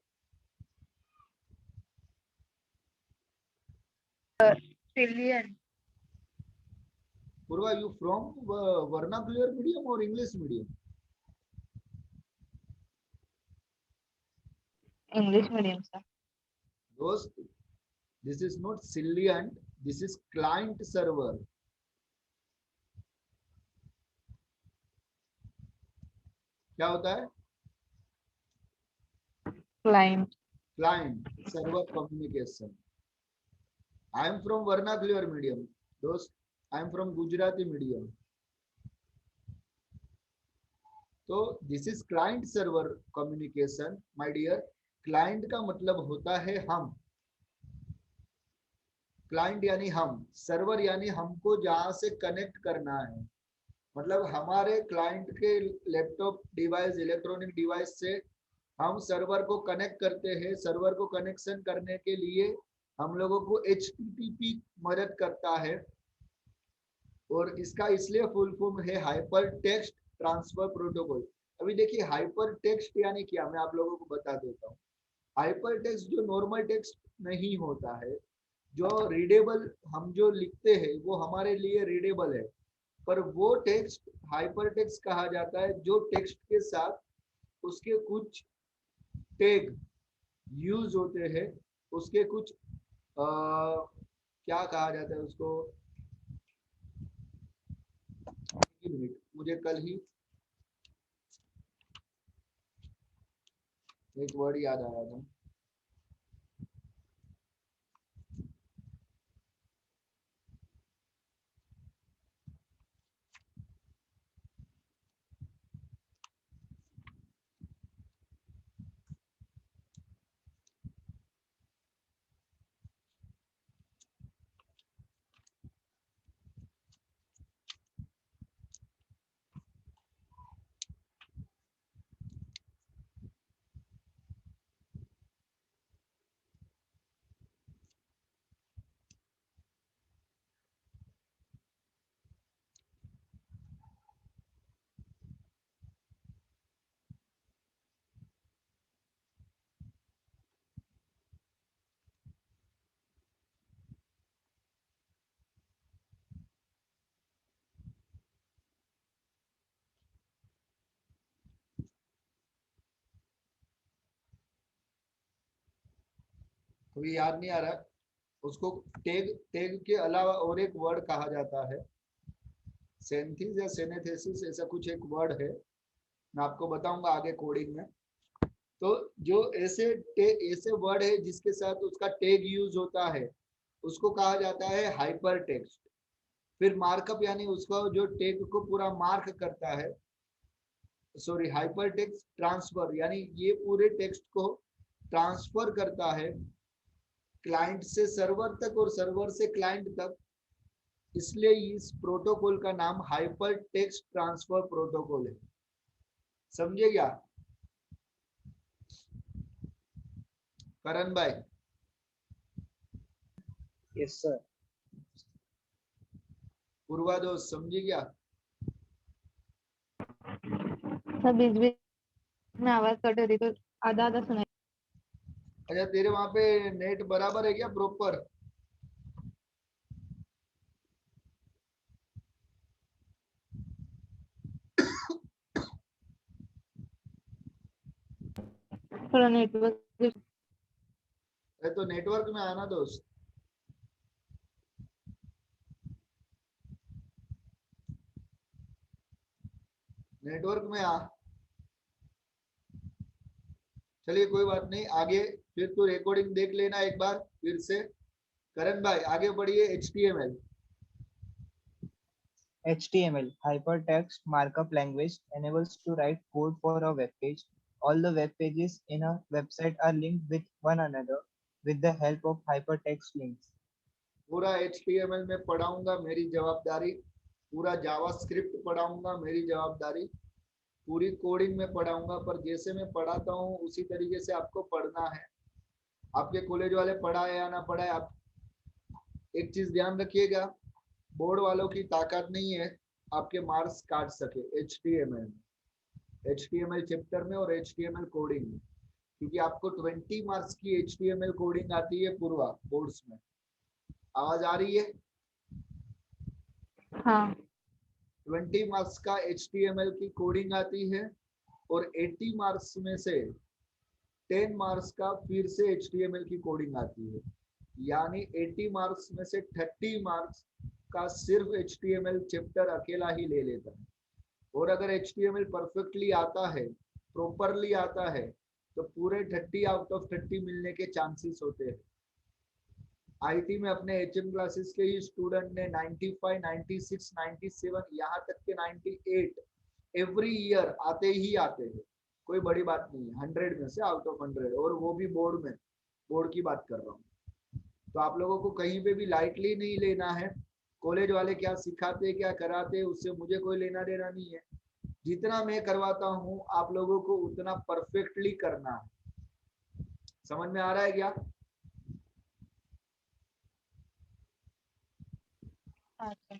[SPEAKER 2] Salient
[SPEAKER 1] Purva, you from vernacular medium और English medium?
[SPEAKER 2] English medium, sir.
[SPEAKER 1] दोस्त, this is not salient, this is client server. क्या होता है?
[SPEAKER 2] Client.
[SPEAKER 1] Client server communication. I am from vernacular medium दोस्त, I am from Gujarati medium. तो this is client server communication my dear. Client का मतलब होता है हम। क्लाइंट यानी हम, सर्वर यानी हमको जहां से कनेक्ट करना है। मतलब हमारे क्लाइंट के लैपटॉप डिवाइस, इलेक्ट्रॉनिक डिवाइस से हम सर्वर को कनेक्ट करते हैं। सर्वर को कनेक्शन करने के लिए हम लोगों को HTTP मदद करता है, और इसका इसलिए फुल फॉर्म है हाइपर टेक्स्ट ट्रांसफर प्रोटोकॉल। अभी देखिए हाइपर टेक्स्ट यानी क्या, मैं आप लोगों को बता देता हूँ। हाइपर टेक्स्ट जो नॉर्मल टेक्स्ट नहीं होता है, जो रीडेबल हम जो लिखते हैं वो हमारे लिए रीडेबल है, पर वो टेक्स्ट हाइपर टेक्स्ट कहा जाता है जो टेक्स्ट के साथ उसके कुछ टैग यूज होते हैं, उसके कुछ क्या कहा जाता है उसको, एक मिनट, मुझे कल ही एक वर्ड याद आया था। कोई याद नहीं आ रहा? उसको टैग टैग के अलावा और एक वर्ड कहा जाता है, सेंथिस या सेनेथेसिस, ऐसा कुछ एक वर्ड है, मैं आपको बताऊंगा आगे कोडिंग में। तो जो ऐसे वर्ड है जिसके साथ उसका टैग यूज होता है उसको कहा जाता है हाइपर टेक्स्ट। फिर मार्कअप यानी उसका जो टैग को पूरा मार्क करता है, सॉरी हाइपर टेक्स्ट ट्रांसफर यानी ये पूरे टेक्स्ट को ट्रांसफर करता है क्लाइंट से सर्वर तक और सर्वर से क्लाइंट तक। इसलिए इस प्रोटोकॉल का नाम हाइपर टेक्स्ट ट्रांसफर प्रोटोकॉल है। समझे क्या करण भाई?
[SPEAKER 3] Yes, sir.
[SPEAKER 1] पूर्वा दोस्त समझी क्या?
[SPEAKER 2] सब बीच बीच में आवाज कट रही तो आधा आधा सुनाई।
[SPEAKER 1] अच्छा तेरे वहां पे नेट बराबर है क्या प्रॉपर?
[SPEAKER 2] थोड़ा नेटवर्क।
[SPEAKER 1] अरे तो नेटवर्क में आना दोस्त। नेटवर्क में आ। चलिए कोई बात नहीं, आगे फिर तू रिकॉर्डिंग देख लेना एक बार फिर से। करण भाई आगे बढ़िए। HTML।
[SPEAKER 3] HTML, Hypertext Markup Language, enables to write code for a web page. All the web pages in a website are linked with one another with the help of hypertext links.
[SPEAKER 1] पूरा HTML में पढ़ाऊंगा, मेरी जवाबदारी। पूरा JavaScript पढ़ाऊंगा, मेरी जवाबदारी। पूरी कोडिंग में पढ़ाऊंगा, पर जैसे मैं पढ़ाता हूँ उसी तरीके से आपको पढ़ना है। आपके कॉलेज वाले पढ़ाए या ना पढ़ाए, आप एक चीज ध्यान रखिएगा, बोर्ड वालों की ताकत नहीं है आपके मार्क्स काट सके HTML चैप्टर में और HTML कोडिंग में, क्योंकि आपको 20 मार्क्स की HTML कोडिंग आती है पूर्वा बोर्ड्स में। आवाज आ रही है?
[SPEAKER 2] हाँ
[SPEAKER 1] 20 मार्क्स का HTML की कोडिंग आती है और 80 मार्क्स में से 10 मार्क्स का फिर से HTML की कोडिंग आती है। यानी 80 मार्क्स में से 30 मार्क्स का सिर्फ HTML चैप्टर अकेला ही ले लेता है। और अगर HTML परफेक्टली आता है, प्रॉपरली आता है, तो पूरे 30 आउट ऑफ 30 मिलने के चांसेस होते हैं। IT में अपने HM क्लासेस के ही स्टूडेंट ने 95, 96, 97, यहाँ तक के 98 एवरी ईयर आते ही आते हैं। कोई बड़ी बात नहीं है, 100 में से आउट ऑफ 100, और वो भी बोर्ड में। बोर्ड की बात कर रहा हूँ। तो आप लोगों को कहीं पे भी लाइटली नहीं लेना है। कॉलेज वाले क्या सिखाते क्या कराते उससे मुझे कोई लेना देना नहीं है। जितना मैं करवाता हूँ आप लोगों को उतना परफेक्टली करना है। समझ में आ रहा है क्या?
[SPEAKER 2] अच्छा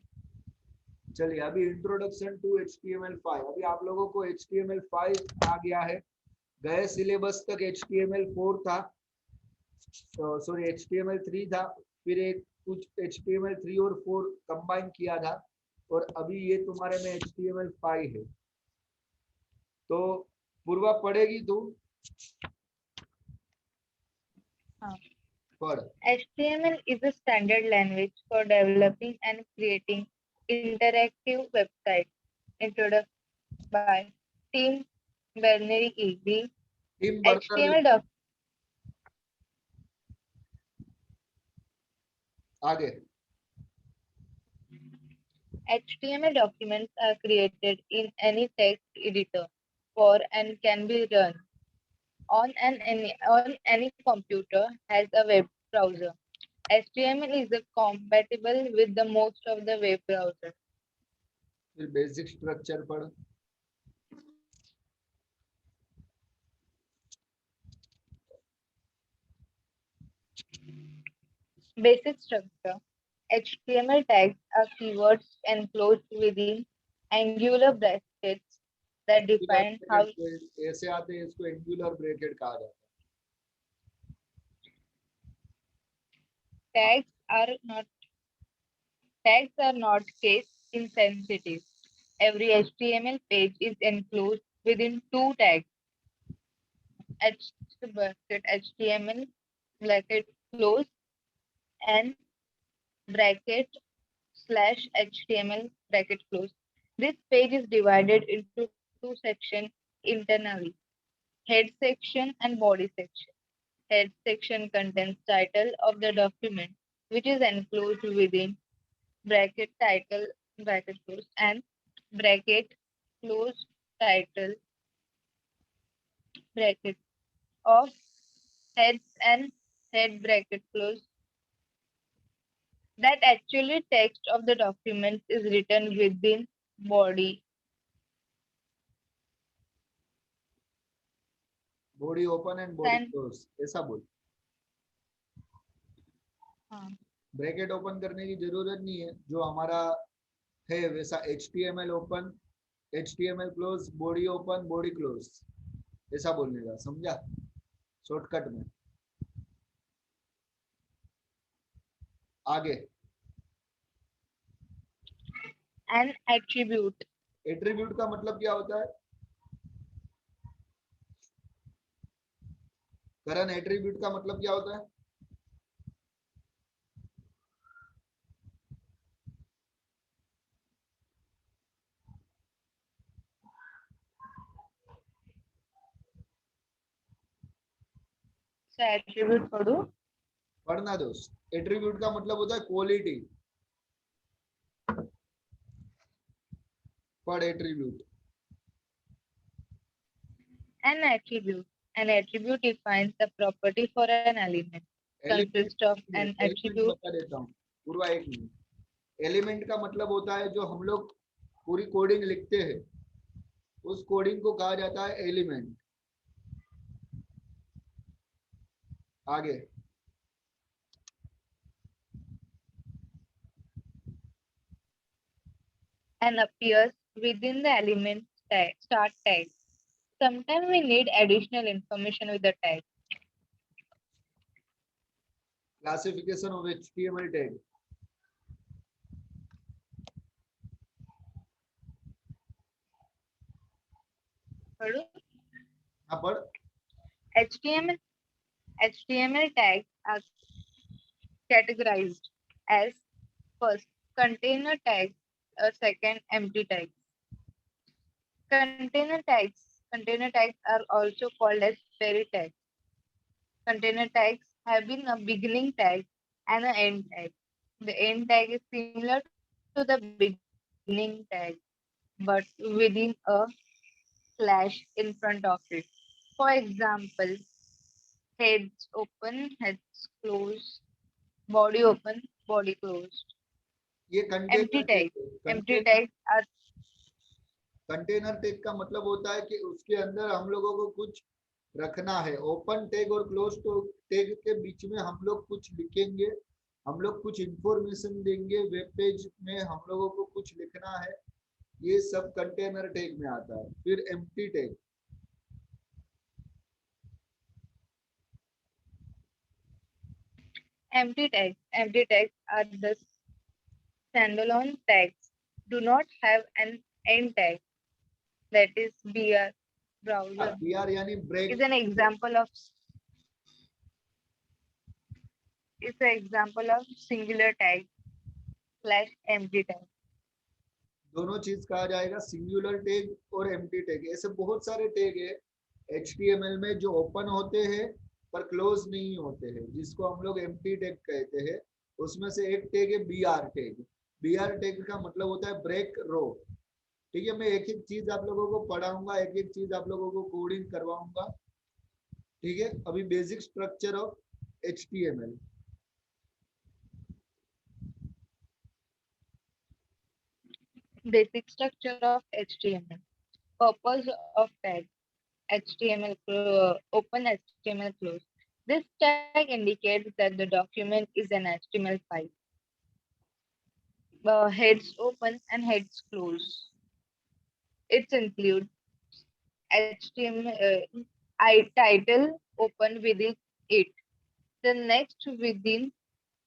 [SPEAKER 1] चलिए अभी इंट्रोडक्शन टू HTML5। अभी आप लोगों को HTML5 आ गया है। गए सिलेबस तक HTML4 था, सॉरी HTML3 था, फिर एक कुछ HTML3 और 4 कंबाइन किया था, और अभी ये तुम्हारे में HTML5 है। तो पूर्वा पढ़ेगी तू?
[SPEAKER 2] हाँ।
[SPEAKER 1] पढ़।
[SPEAKER 2] HTML is a standard language for developing and creating interactive websites. Introduced by Tim Berners-Lee.
[SPEAKER 1] Team burner
[SPEAKER 2] HTML doc
[SPEAKER 1] आगे।
[SPEAKER 2] HTML documents are created in any text editor for and can be run on any computer has a web browser. HTML is compatible with the most of the web browsers.
[SPEAKER 1] फिर basic structure पढ़।
[SPEAKER 2] Basic structure. HTML tags are keywords enclosed within angular brackets that define how
[SPEAKER 1] ऐसे आते हैं, इसको angular bracket कहा जाता
[SPEAKER 2] tags are not tags are not case insensitive. Every HTML page is enclosed within two tags. H bracket HTML bracket close and bracket slash HTML bracket close. This page is divided into two sections internally, head section and body section. Head section contains title of the document, which is enclosed within bracket title bracket close and bracket close title bracket of heads and head bracket close. That actually text of the document is written within body.
[SPEAKER 1] Body open and body
[SPEAKER 2] And
[SPEAKER 1] close, ऐसा बोल।
[SPEAKER 2] हाँ,
[SPEAKER 1] bracket open करने की जरूरत नहीं है, जो हमारा है वैसा HTML open, HTML close, body open, body close, ऐसा बोलने का, समझा? शॉर्टकट में। आगे
[SPEAKER 2] an attribute.
[SPEAKER 1] एट्रीब्यूट का मतलब क्या होता है? करण, एट्रीब्यूट का मतलब क्या होता है?
[SPEAKER 2] So attribute पढ़ो.
[SPEAKER 1] पढ़ना दोस्त। एट्रीब्यूट का मतलब होता है क्वालिटी। पढ़ attribute.
[SPEAKER 2] An attribute. An attribute defines the property for an element. Consists of an
[SPEAKER 1] element
[SPEAKER 2] attribute.
[SPEAKER 1] बता देता हूँ पूर्वा, एक मिनट। एलिमेंट का मतलब होता है जो हम लोग पूरी कोडिंग लिखते हैं, उस कोडिंग को कहा जाता है एलिमेंट। आगे
[SPEAKER 2] And appears within the element tag, start tag. Sometimes we need additional information with the tag.
[SPEAKER 1] Classification of HTML tag.
[SPEAKER 2] पढ़ो.
[SPEAKER 1] हाँ पढ़।
[SPEAKER 2] HTML tags are categorized as first container tags, second empty tags. Container tags are also called as query tags. Container tags have been a beginning tag and an end tag. The end tag is similar to the beginning tag, but within a slash in front of it. For example, heads open, heads closed, body open, body closed.
[SPEAKER 1] ये
[SPEAKER 2] Empty tags. Empty tags are
[SPEAKER 1] container tag का मतलब होता है कि उसके अंदर हम लोगों को कुछ रखना है। ओपन टैग और क्लोज टैग के बीच में हम लोग कुछ लिखेंगे, हम लोग कुछ इंफॉर्मेशन देंगे, वेब पेज में हम लोगों को कुछ लिखना है, ये सब कंटेनर टैग में आता है। फिर empty tag.
[SPEAKER 2] empty tags. Empty tags are the standalone tags. Do not have an end tag. That is BR browser
[SPEAKER 1] BR यानी break.
[SPEAKER 2] is an example of singular tag slash empty tag.
[SPEAKER 1] दोनों चीज कहा जाएगा, singular tag और empty tag. ऐसे बहुत सारे tag है HTML में जो ओपन होते हैं पर क्लोज नहीं होते हैं, जिसको हम लोग एम्प्टी टैग कहते हैं। उसमें से एक टैग है BR टैग। BR टैग का मतलब होता है ब्रेक रो। ठीक है, मैं एक एक चीज आप लोगों को पढ़ाऊंगा, एक एक चीज आप लोगों को कोडिंग करवाऊंगा। ठीक है, अभी basic structure of HTML।
[SPEAKER 2] Basic structure of HTML. Purpose of tag. HTML open, HTML close. This tag indicates that the document is an HTML file. Heads open and heads close. It includes HTML title open within it. The next within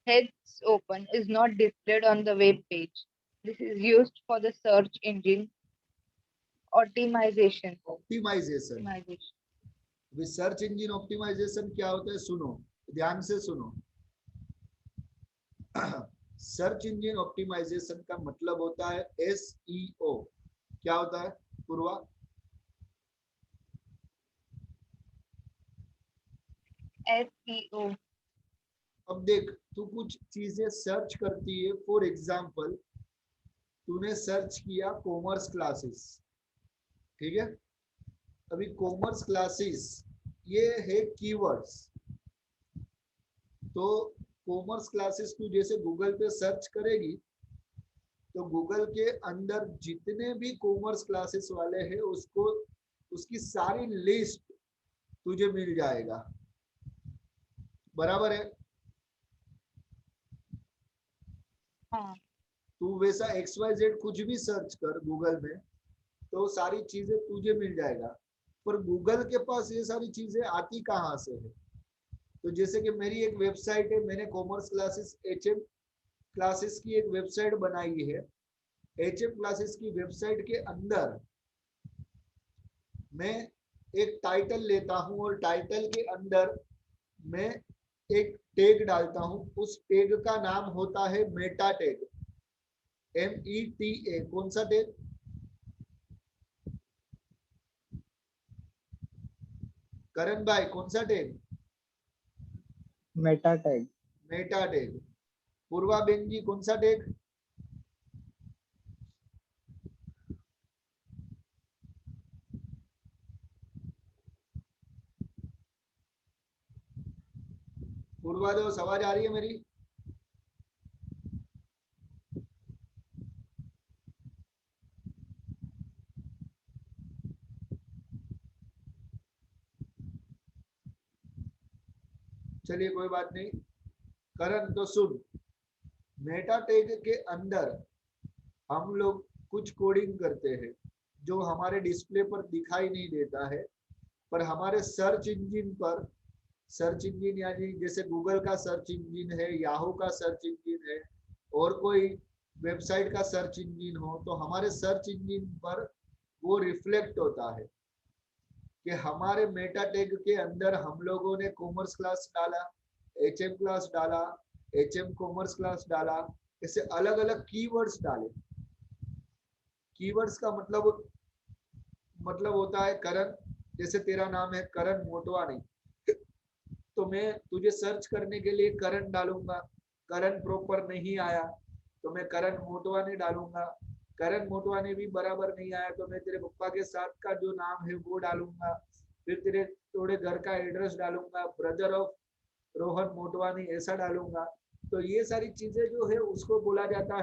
[SPEAKER 2] heads open is not displayed on the web page. This is used for the search engine optimization.
[SPEAKER 1] Optimization. Search engine optimization क्या होता है, सुनो ध्यान से सुनो। Search engine optimisation का मतलब होता है SEO। क्या होता है पूर्वा?
[SPEAKER 2] SEO.
[SPEAKER 1] अब देख, तू कुछ चीजें सर्च करती है, फॉर एग्जाम्पल तूने सर्च किया कॉमर्स क्लासेस, ठीक है? अभी कॉमर्स क्लासेस ये है कीवर्ड्स। तो कॉमर्स क्लासेस तू जैसे गूगल पे सर्च करेगी तो गूगल के अंदर जितने भी कॉमर्स क्लासेस वाले हैं उसको उसकी सारी लिस्ट तुझे मिल जाएगा, बराबर है?
[SPEAKER 2] हाँ.
[SPEAKER 1] तू वैसा XYZ कुछ भी सर्च कर गूगल में तो सारी चीजें तुझे मिल जाएगा, पर गूगल के पास ये सारी चीजें आती कहाँ से है? तो जैसे कि मेरी एक वेबसाइट है, मैंने कॉमर्स क्लासेस HM क्लासेस की एक वेबसाइट बनाई है। HM क्लासेस की वेबसाइट के अंदर मैं एक टाइटल लेता हूं और टाइटल के अंदर मैं एक टैग डालता हूं, उस टैग का नाम होता है मेटा टैग, META। कौन सा टैग? करण भाई, कौन सा tag?
[SPEAKER 3] Meta tag.
[SPEAKER 1] Meta tag. Purva ben ji, कौन सा टैग? पूर्वा दोस्त, आवाज आ रही है मेरी? चलिए कोई बात नहीं। करण तो सुन, मेटा टैग के अंदर हम लोग कुछ कोडिंग करते हैं जो हमारे डिस्प्ले पर दिखाई नहीं देता है, पर हमारे सर्च इंजन पर, सर्च इंजन यानी जैसे गूगल का सर्च इंजन है, याहू का सर्च इंजन है, और कोई वेबसाइट का सर्च इंजन हो, तो हमारे सर्च इंजन पर वो रिफ्लेक्ट होता है कि हमारे मेटा टैग के अंदर हम लोगों ने कॉमर्स क्लास डाला, HM क्लास डाला, HM कॉमर्स क्लास डाला, ऐसे अलग अलग कीवर्ड्स डाले। कीवर्ड्स का मतलब होता है करण, जैसे तेरा नाम है करण मोटवानी, तो मैं तुझे सर्च करने के लिए करण डालूंगा, करण प्रॉपर नहीं आया तो मैं करण मोटवानी डालूंगा, करण मोटवानी भी बराबर नहीं आया तो मैं तेरे पप्पा के साथ का जो नाम है वो डालूंगा, फिर तेरे थोड़े घर का एड्रेस डालूंगा, ब्रदर ऑफ रोहन मोटवानी ऐसा डालूंगा। तो ये सारी चीजें जो है उसको बोला जाता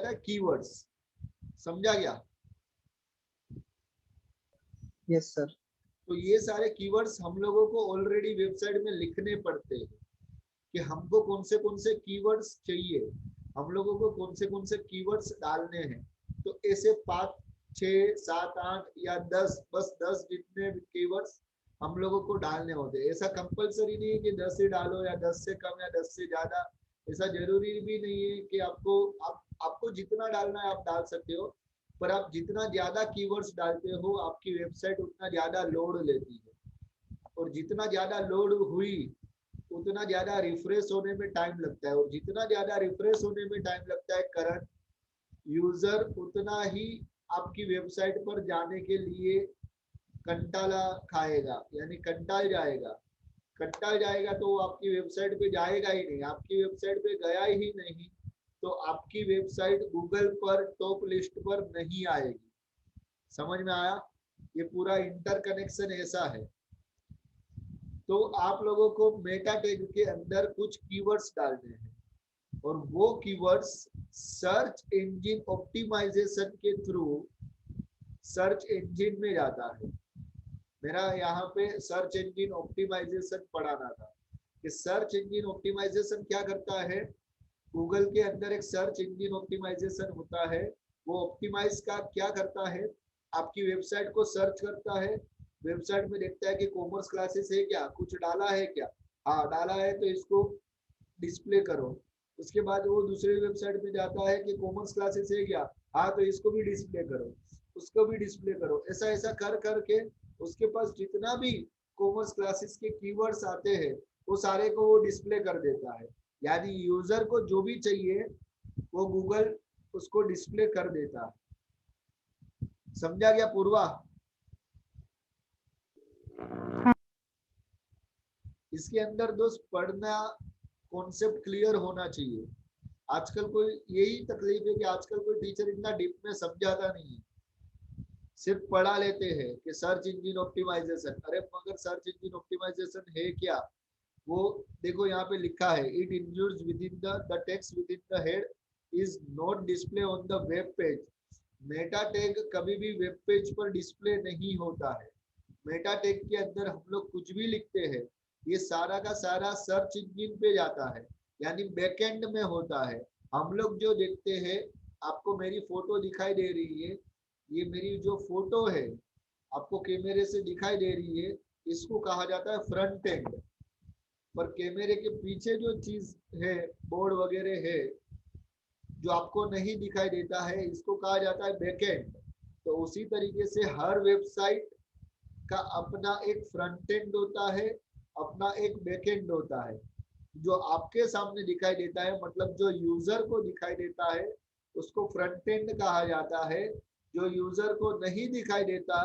[SPEAKER 1] है कीवर्ड्स। समझा गया?
[SPEAKER 3] Yes sir.
[SPEAKER 1] तो ये सारे कीवर्ड्स हम लोगों को ऑलरेडी वेबसाइट में लिखने पड़ते हैं कि हमको कौन से कीवर्ड्स चाहिए, हम लोगों को कौन से कीवर्ड्स डालने हैं। तो ऐसे 5 6 7 8 या 10, बस 10 जितने कीवर्ड्स हम लोगों को डालने होते हैं। ऐसा कंपलसरी नहीं है कि 10 ही डालो या 10 से कम या 10 से ज्यादा, ऐसा जरूरी भी नहीं है कि आपको जितना डालना है आप डाल सकते हो, पर आप जितना ज्यादा कीवर्ड्स डालते हो आपकी वेबसाइट उतना ज्यादा लोड लेती है, और जितना ज्यादा लोड हुई उतना ज्यादा रिफ्रेश होने में टाइम लगता है, और जितना ज्यादा रिफ्रेश होने में टाइम लगता है करंट यूजर उतना ही आपकी वेबसाइट पर जाने के लिए कंटाला खाएगा, यानी कंटाल जाएगा तो वो आपकी वेबसाइट पे जाएगा ही नहीं, आपकी वेबसाइट पे गया ही नहीं तो आपकी वेबसाइट गूगल पर टॉप लिस्ट पर नहीं आएगी। समझ में आया? ये पूरा इंटरकनेक्शन ऐसा है। तो आप लोगों को मेटा टैग के अंदर कुछ कीवर्ड्स डालने हैं और वो कीवर्ड्स सर्च इंजन ऑप्टिमाइजेशन के थ्रू सर्च इंजन में जाता है। मेरा यहाँ पे सर्च इंजन ऑप्टिमाइजेशन पढ़ाना था कि सर्च इंजन ऑप्टिमाइजेशन क्या करता है। गूगल के अंदर एक सर्च इंजन ऑप्टिमाइजेशन होता है, वो ऑप्टिमाइज का क्या करता है, आपकी वेबसाइट को सर्च करता है, वेबसाइट में देखता है कि कॉमर्स क्लासेस है क्या, कुछ डाला है क्या, हाँ डाला है तो इसको डिस्प्ले करो। उसके बाद वो दूसरी वेबसाइट पे जाता है कि कॉमर्स क्लासेस है क्या, हाँ तो इसको भी डिस्प्ले करो, उसको भी डिस्प्ले करो, ऐसा ऐसा कर करके उसके पास जितना भी कॉमर्स क्लासेस के कीवर्ड्स आते हैं वो सारे को वो डिस्प्ले कर देता है। यानी यूजर को जो भी चाहिए वो गूगल उसको डिस्प्ले कर देता है। समझा गया पूर्वा? इसके अंदर दोस्त पढ़ना, कॉन्सेप्ट क्लियर होना चाहिए। आजकल कोई यही तकलीफ है कि आजकल कोई टीचर इतना डीप में समझाता नहीं है, सिर्फ पढ़ा लेते हैं कि सर्च इंजन ऑप्टिमाइजेशन। अरे मगर सर्च इंजन ऑप्टिमाइजेशन है क्या? वो देखो यहाँ पे लिखा है, it includes with in the text with in the head is not display on the web page. Meta tag कभी भी वेब पेज पर डिस्प्ले नहीं होता है। मेटा टैग के अंदर हम लोग कुछ भी लिखते हैं, ये सारा का सारा सर्च इंजन पे जाता है, यानी बैकएंड में होता है। हम लोग जो देखते हैं, आपको मेरी फोटो दिखाई दे रही है, ये मेरी जो फोटो है आपको कैमरे से दिखाई दे रही है, इसको कहा जाता है फ्रंट एंड। पर कैमरे के पीछे जो चीज है, बोर्ड वगैरह है, जो आपको नहीं दिखाई देता है, इसको कहा जाता है बैकएंड। तो उसी तरीके से हर वेबसाइट का अपना एक फ्रंट एंड होता है, अपना एक बैक एंड होता है। जो आपके सामने दिखाई देता है, मतलब जो यूजर को दिखाई देता है, उसको फ्रंट एंड कहा जाता है। जो यूजर को नहीं दिखाई देता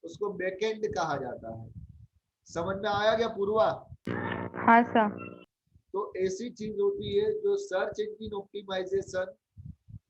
[SPEAKER 1] उसको बैक एंड कहा जाता है। समझ में आया क्या पूर्वा?
[SPEAKER 2] हाँ सर।
[SPEAKER 1] तो ऐसी चीज होती है जो सर्च इंजन ऑप्टिमाइजेशन,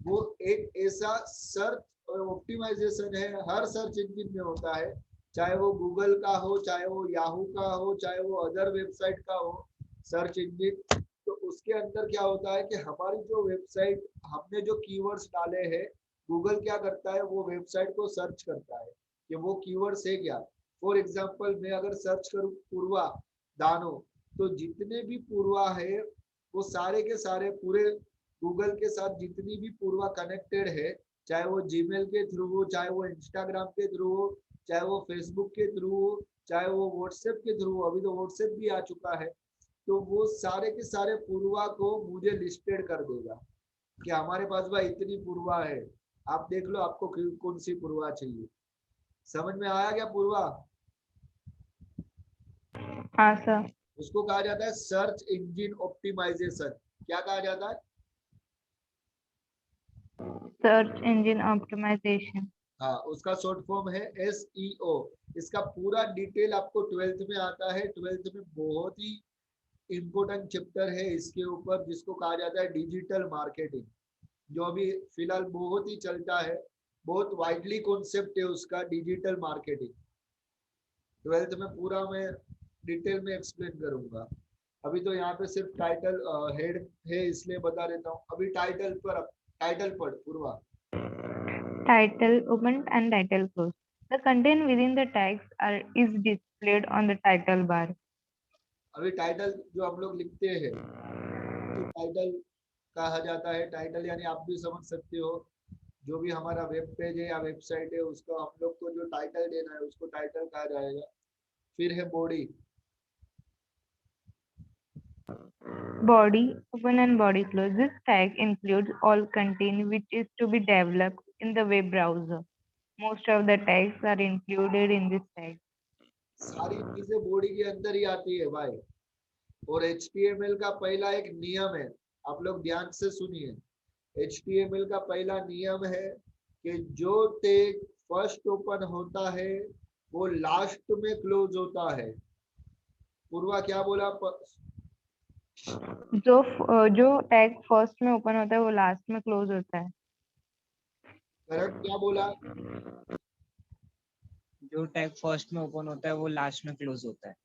[SPEAKER 1] वो एक ऐसा सर्च ऑप्टिमाइजेशन है, हर सर्च इंजन में होता है, चाहे वो गूगल का हो, चाहे वो याहू का हो, चाहे वो अदर वेबसाइट का हो सर्च इंजन। तो उसके अंदर क्या होता है कि हमारी जो वेबसाइट, हमने जो कीवर्ड्स डाले हैं, गूगल क्या करता है, वो वेबसाइट को सर्च करता है कि वो कीवर्ड्स है क्या। फॉर एग्जांपल मैं अगर सर्च करूँ पूर्वा दानो, तो जितने भी पूर्वा है वो सारे के सारे पूरे गूगल के साथ जितनी भी पूर्वा कनेक्टेड है, चाहे वो जीमेल के थ्रू हो, चाहे वो इंस्टाग्राम के थ्रू हो, चाहे वो फेसबुक के थ्रू हो, चाहे वो व्हाट्सएप के थ्रू हो, अभी तो व्हाट्सएप भी आ चुका है, तो वो सारे के सारे पूर्वा को मुझे लिस्टेड कर देगा कि हमारे पास भाई इतनी पूर्वा है, आप देख लो आपको कौन सी पूर्वा चाहिए। समझ में आया क्या पूर्वा?
[SPEAKER 2] हाँ सर।
[SPEAKER 1] उसको कहा जाता है सर्च इंजन ऑप्टिमाइजेशन। क्या कहा जाता है?
[SPEAKER 2] Search engine optimization.
[SPEAKER 1] हाँ, उसका शॉर्ट फॉर्म है SEO। इसका पूरा डिटेल आपको 12th में आता है। 12th में बहुत ही इम्पोर्टेंट चैप्टर है इसके ऊपर, जिसको कहा जाता है डिजिटल मार्केटिंग, जो अभी फिलहाल बहुत ही चलता है, बहुत वाइडली कॉन्सेप्ट है उसका, डिजिटल मार्केटिंग। 12th में पूरा मैं डिटेल में एक्सप्लेन करूंगा। अभी तो यहाँ पे सिर्फ टाइटल हेड है इसलिए बता देता हूँ। अभी टाइटल पर, टाइटल पढ़ पूर्वा।
[SPEAKER 2] Title open and title closed. The content within the tags is displayed on the title bar.
[SPEAKER 1] अभी टाइटल जो हम लोग लिखते हैं तो टाइटल कहा जाता है। टाइटल यानी आप भी समझ सकते हो, जो भी हमारा वेब पेज है या वेबसाइट है, उसको हम लोग को जो टाइटल देना है उसको टाइटल कहा जाएगा। फिर है body.
[SPEAKER 2] Body open and body closed. This tag includes all content which is to be developed in the web browser. Most of the tags are included in this tag.
[SPEAKER 1] सारी चीजें body के अंदर ही आती है भाई। और HTML का पहला एक नियम है, आप लोग ध्यान से सुनिए। HTML का पहला नियम है कि जो टैग फर्स्ट ओपन होता है वो लास्ट में क्लोज होता है। पूर्वा क्या बोला?
[SPEAKER 2] जो टैग फर्स्ट में ओपन होता है वो लास्ट में क्लोज होता है।
[SPEAKER 1] करण क्या बोला?
[SPEAKER 3] जो टैग फर्स्ट में ओपन होता है वो लास्ट में क्लोज होता है।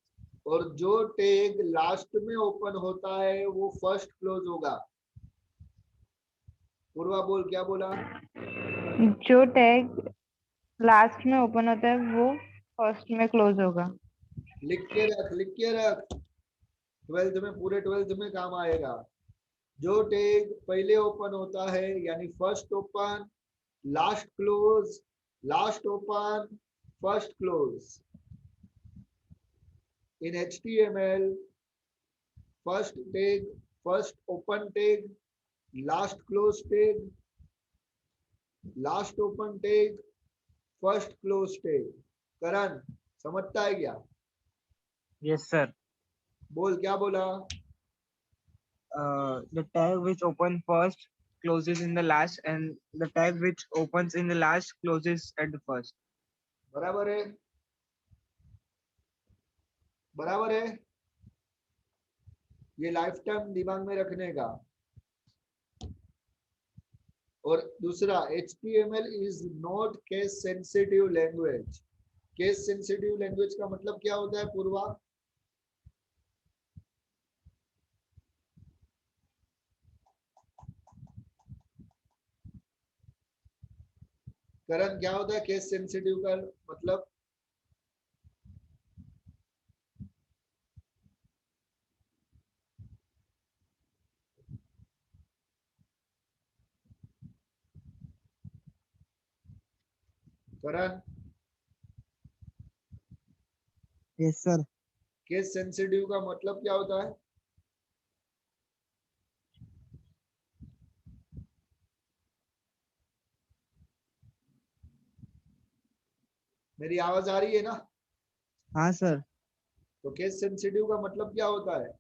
[SPEAKER 1] और जो टैग लास्ट में ओपन होता है वो फर्स्ट क्लोज होगा। पूर्वा बोल, क्या बोला?
[SPEAKER 2] जो टैग लास्ट में ओपन होता है वो फर्स्ट में क्लोज होगा।
[SPEAKER 1] लिख के रख, लिख के रख, 12th में, पूरे 12th में काम आएगा। जो टैग पहले ओपन होता है यानी first open, last close, last open, first close. In HTML, first tag, first open tag, last close tag, last open tag, first close tag. Karan समझता है क्या?
[SPEAKER 3] Yes sir.
[SPEAKER 1] बोल क्या बोला?
[SPEAKER 3] The tag which open first closes in the last, and the tag which opens in the last closes at the first.
[SPEAKER 1] बराबर है, बराबर है। ये लाइफ टाइम दिमाग में रखने का। और दूसरा, HTML is not case sensitive language. Case sensitive language का मतलब क्या होता है पूर्वा? करण क्या होता है केस सेंसिटिव का मतलब? करण,
[SPEAKER 3] Yes, sir.
[SPEAKER 1] केस सेंसिटिव का मतलब क्या होता है? मेरी आवाज आ रही है ना?
[SPEAKER 3] हाँ सर।
[SPEAKER 1] तो केस सेंसिटिव का मतलब क्या होता है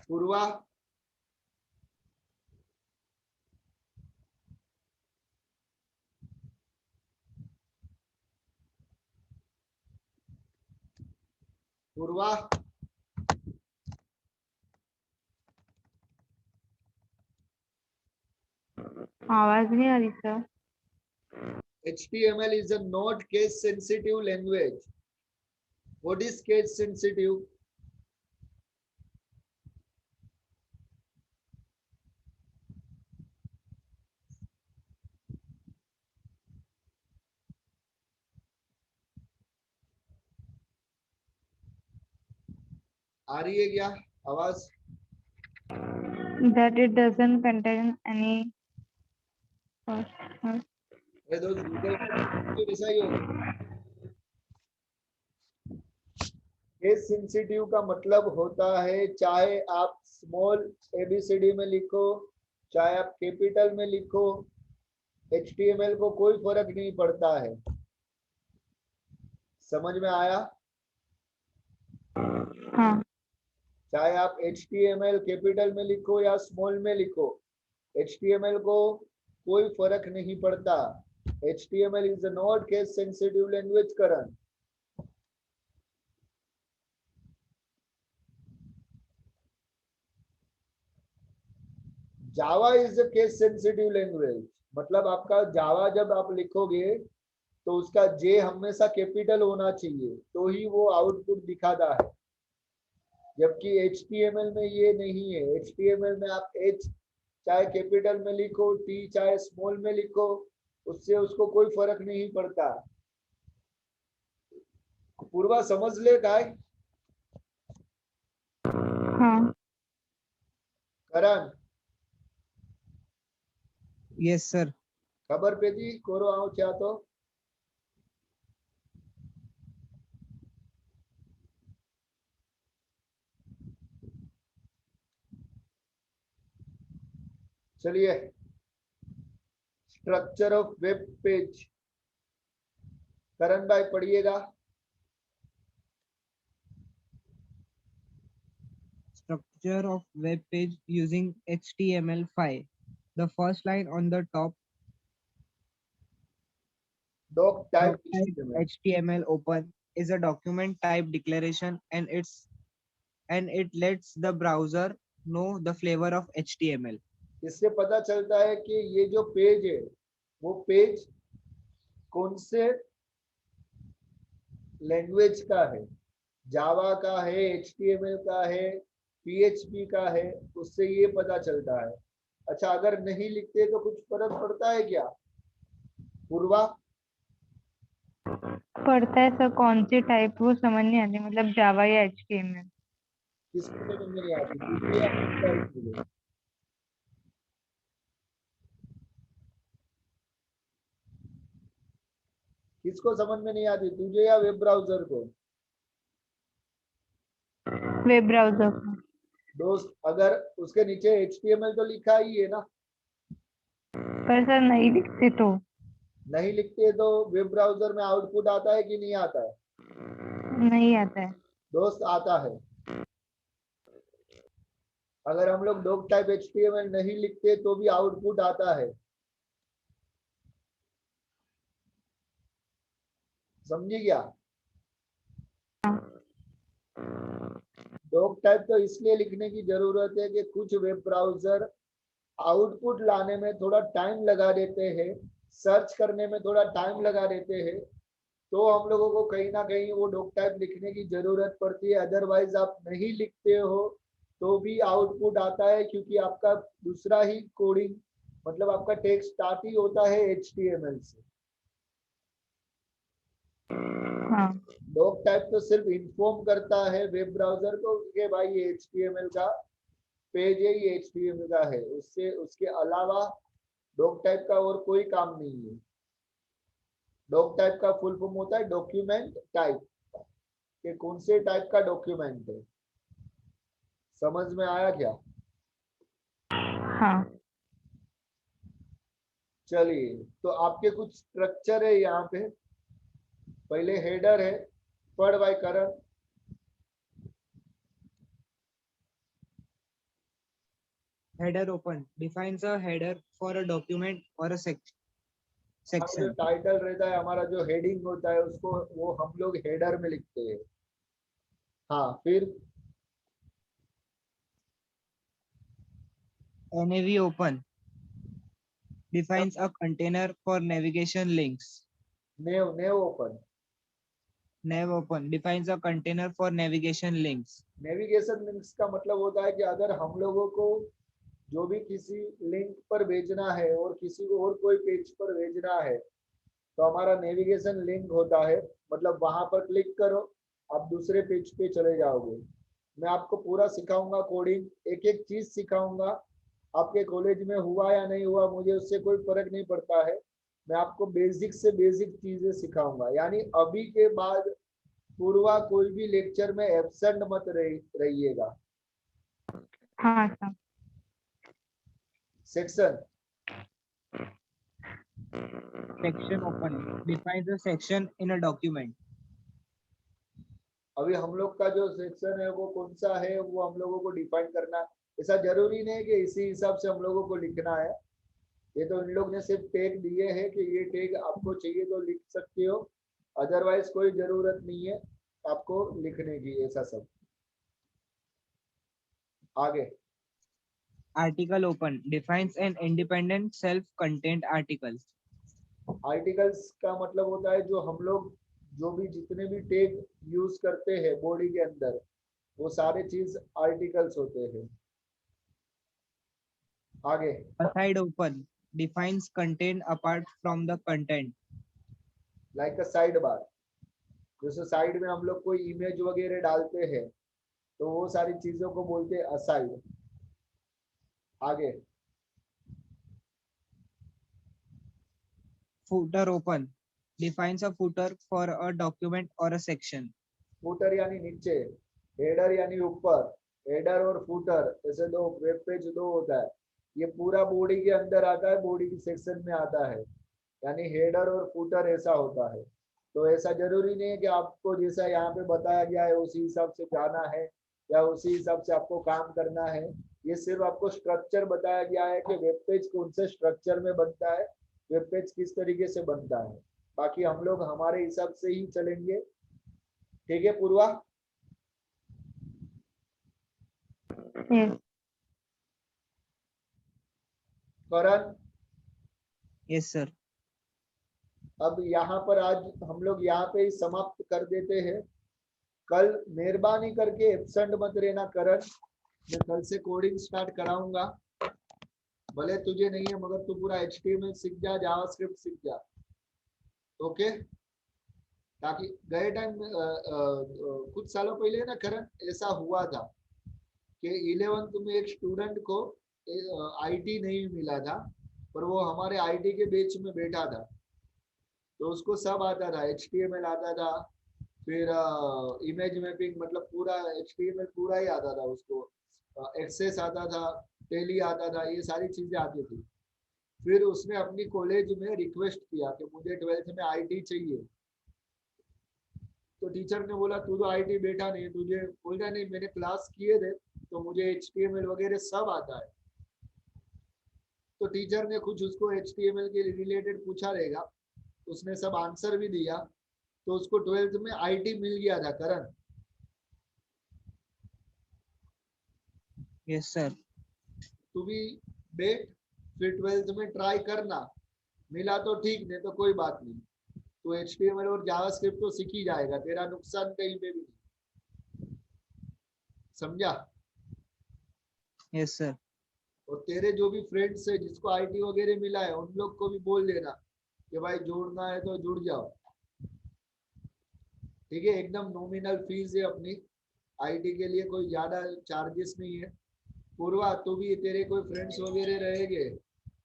[SPEAKER 1] पूर्वा? पूर्वा,
[SPEAKER 2] आवाज नहीं आ रही sir.
[SPEAKER 1] HTML is a not case sensitive language. What is case sensitive? आ रही है क्या आवाज?
[SPEAKER 2] That it doesn't contain any.
[SPEAKER 1] अरे दोस्त गूगल तो वैसा ही होगा। केस सेंसिटिव का मतलब होता है चाहे आप स्मॉल ABCD में लिखो, चाहे आप कैपिटल में लिखो, HTML को कोई फर्क नहीं पड़ता है। समझ में आया?
[SPEAKER 2] हाँ।
[SPEAKER 1] चाहे आप HTML कैपिटल में लिखो या स्मॉल में लिखो, HTML को कोई फर्क नहीं पड़ता। HTML is a not case sensitive language, Karan. Java is a case sensitive language. मतलब आपका जावा जब आप लिखोगे तो उसका जे हमेशा कैपिटल होना चाहिए, तो ही वो आउटपुट दिखाता है। जबकि HTML में ये नहीं है। HTML में आप H चाहे कैपिटल में लिखो, T चाहे स्मॉल में लिखो, उससे उसको कोई फर्क नहीं पड़ता। पूर्वा समझ ले काय?
[SPEAKER 2] हाँ।
[SPEAKER 1] करण
[SPEAKER 3] Yes, sir.
[SPEAKER 1] खबर पे थी कोरो आओ क्या तो? चलिए, स्ट्रक्चर ऑफ वेब पेज, करण भाई पढ़िएगा।
[SPEAKER 3] Structure of web page using HTML5. The first line on the top,
[SPEAKER 1] doc
[SPEAKER 3] doc
[SPEAKER 1] type
[SPEAKER 3] type
[SPEAKER 1] HTML।
[SPEAKER 3] HTML open, is a document type declaration, and it lets the browser know the flavor of HTML.
[SPEAKER 1] इससे पता चलता है कि ये जो page है वो page कौन से लैंग्वेज का है, जावा का है, HTML का है, PHP का है, उससे ये पता चलता है। अच्छा, अगर नहीं लिखते तो कुछ फर्क पड़ता है क्या पूर्वा?
[SPEAKER 2] पढ़ता है सर, कौन सी टाइप वो समझ नहीं आती, मतलब जावा या HTML।
[SPEAKER 1] किसको समझ में नहीं आती, तुझे या वेबसाइट मुझे? किसको समझ में नहीं आती, तुझे या वेब ब्राउजर को?
[SPEAKER 2] वेब ब्राउजर को।
[SPEAKER 1] दोस्त अगर उसके नीचे HTML तो लिखा ही है ना।
[SPEAKER 2] पर सर नहीं लिखते तो।
[SPEAKER 1] नहीं लिखते तो वेब ब्राउजर में आउटपुट आता है कि नहीं आता है?
[SPEAKER 2] नहीं आता है।
[SPEAKER 1] दोस्त आता है। अगर हम लोग डॉक टाइप HTML नहीं लिखते तो भी आउटपुट आता है, समझी क्या? डॉक टाइप तो इसलिए लिखने की जरूरत है कि कुछ वेब ब्राउजर आउटपुट लाने में थोड़ा टाइम लगा देते हैं, सर्च करने में थोड़ा टाइम लगा देते हैं, तो हम लोगों को कहीं ना कहीं वो डॉक टाइप लिखने की जरूरत पड़ती है। अदरवाइज आप नहीं लिखते हो तो भी आउटपुट आता है, क्योंकि आपका दूसरा ही कोडिंग मतलब आपका टेक्स्ट स्टार्ट ही होता है HTML से।
[SPEAKER 2] हाँ।
[SPEAKER 1] डॉक टाइप तो सिर्फ इन्फॉर्म करता है वेब ब्राउजर को कि भाई ये HTML का पेज है, ये HTML का है, उससे उसके अलावा डॉक टाइप का और कोई काम नहीं है। डॉक टाइप का फुल फॉर्म होता है डॉक्यूमेंट टाइप, कि कौन से टाइप का डॉक्यूमेंट है। समझ में आया क्या?
[SPEAKER 2] हाँ।
[SPEAKER 1] चलिए, तो आपके कुछ स्ट्रक्चर है यहाँ पे। पहले हेडर है, पढ़ bye Karan.
[SPEAKER 3] Header open defines a header for a document or a
[SPEAKER 1] अब जो
[SPEAKER 3] section.
[SPEAKER 1] टाइटल रहता है, हमारा जो हेडिंग होता है, उसको वो हम लोग हेडर में लिखते हैं। हाँ, फिर
[SPEAKER 3] nav open defines a container for navigation links.
[SPEAKER 1] Naive naive open.
[SPEAKER 3] nav open defines a container for navigation links.
[SPEAKER 1] Navigation links का मतलब होता है कि अगर हम लोगों को जो भी किसी लिंक पर भेजना है और किसी को और कोई पेज पर भेजना है, तो हमारा नेविगेशन लिंक होता है। मतलब वहां पर क्लिक करो, आप दूसरे पेज पे चले जाओगे। मैं आपको पूरा सिखाऊंगा कोडिंग, एक एक चीज सिखाऊंगा। आपके कॉलेज में हुआ या नहीं हुआ मुझे उससे कोई फर्क नहीं पड़ता है। मैं आपको बेसिक से बेसिक चीजें सिखाऊंगा, यानी अभी के बाद पूर्वा कोई भी लेक्चर में एब्सेंट मत रहिएगा।
[SPEAKER 2] हाँ sir.
[SPEAKER 1] Section
[SPEAKER 3] Section open defines a section in a document.
[SPEAKER 1] अभी हम लोग का जो सेक्शन है वो कौन सा है, वो हम लोगों को डिफाइन करना है। ऐसा जरूरी नहीं कि इसी हिसाब से हम लोगों को लिखना है। ये तो इन लोग ने सिर्फ टैग दिए हैं कि ये टैग आपको चाहिए तो लिख सकते हो, अदरवाइज कोई जरूरत नहीं है आपको लिखने की, ऐसा सब। आगे
[SPEAKER 3] Article open defines an independent self-contained article.
[SPEAKER 1] Articles का मतलब होता है जो हम लोग जो भी जितने भी टैग यूज करते हैं बॉडी के अंदर, वो सारे चीज आर्टिकल्स होते हैं। आगे
[SPEAKER 3] Aside open defines content apart from the content.
[SPEAKER 1] Like a side bar, जैसे साइड में हम लोग कोई इमेज वगैरह डालते हैं तो वो सारी चीजों को बोलते हैं असाइड। आगे
[SPEAKER 3] Footer open defines a footer for a document or a section.
[SPEAKER 1] Footer यानी नीचे, हेडर यानी ऊपर। हेडर और फूटर ऐसे दो वेब पेज दो होता है। ये पूरा बॉडी के अंदर आता है, बॉडी की सेक्शन में आता है, यानी हेडर और फूटर ऐसा होता है। तो ऐसा जरूरी नहीं है कि आपको जैसा यहाँ पे बताया गया है उसी हिसाब से जाना है या उसी हिसाब से आपको काम करना है। ये सिर्फ आपको स्ट्रक्चर बताया गया है कि वेब पेज कौन से स्ट्रक्चर में बनता है, वेब पेज किस तरीके से बनता है। बाकी हम लोग हमारे हिसाब से ही चलेंगे। ठीक है पूर्वा?
[SPEAKER 2] Yes.
[SPEAKER 1] करण,
[SPEAKER 3] Yes, sir.
[SPEAKER 1] अब यहाँ पर आज हम लोग यहाँ पे ही समाप्त कर देते हैं। कल मेहरबानी करके एब्सेंट मत रहना करण, मैं कल से कोडिंग स्टार्ट कराऊंगा। भले तुझे नहीं है मगर तू पूरा HTML सीख जा, जावास्क्रिप्ट सीख जा। ओके, ताकि गए टाइम में कुछ सालों पहले ना करण ऐसा हुआ था कि 11th में एक स्टूडेंट को आईटी नहीं मिला था, पर वो हमारे आईटी के बैच में बैठा था। तो उसको सब आता था, HTML आता था, फिर इमेज मैपिंग मतलब पूरा HTML पूरा ही आता था उसको, एक्सेस आता था, टेली आता था, ये सारी चीजें आती थी। फिर उसने अपनी कॉलेज में रिक्वेस्ट किया कि मुझे 12th में आईटी चाहिए। तो टीचर ने बोला तू तो आईटी बैठा नहीं, तुझे बोला नहीं मैंने क्लास किए थे तो मुझे HTML वगैरह सब आता है। तो टीचर ने कुछ उसको HTML के रिलेटेड पूछा रहेगा, उसने सब आंसर भी दिया, तो उसको 12th में आईटी मिल गया था करण।
[SPEAKER 3] Yes, sir.
[SPEAKER 1] तू भी बैठ, फिर 12th में ट्राई करना, मिला तो ठीक, नहीं तो कोई बात नहीं। तो HTML और जावास्क्रिप्ट तो सीख ही जाएगा, तेरा नुकसान कहीं पे भी नहीं। समझा?
[SPEAKER 3] Yes, sir.
[SPEAKER 1] और तेरे जो भी फ्रेंड्स है जिसको आईटी वगैरह मिला है उन लोग को भी बोल देना कि भाई जुड़ना है तो जुड़ जाओ। ठीक है, एकदम नॉमिनल फीस है अपनी, आईटी के लिए कोई ज्यादा चार्जेस नहीं है। पूर्वा तू भी, तेरे कोई फ्रेंड्स वगैरह रहेंगे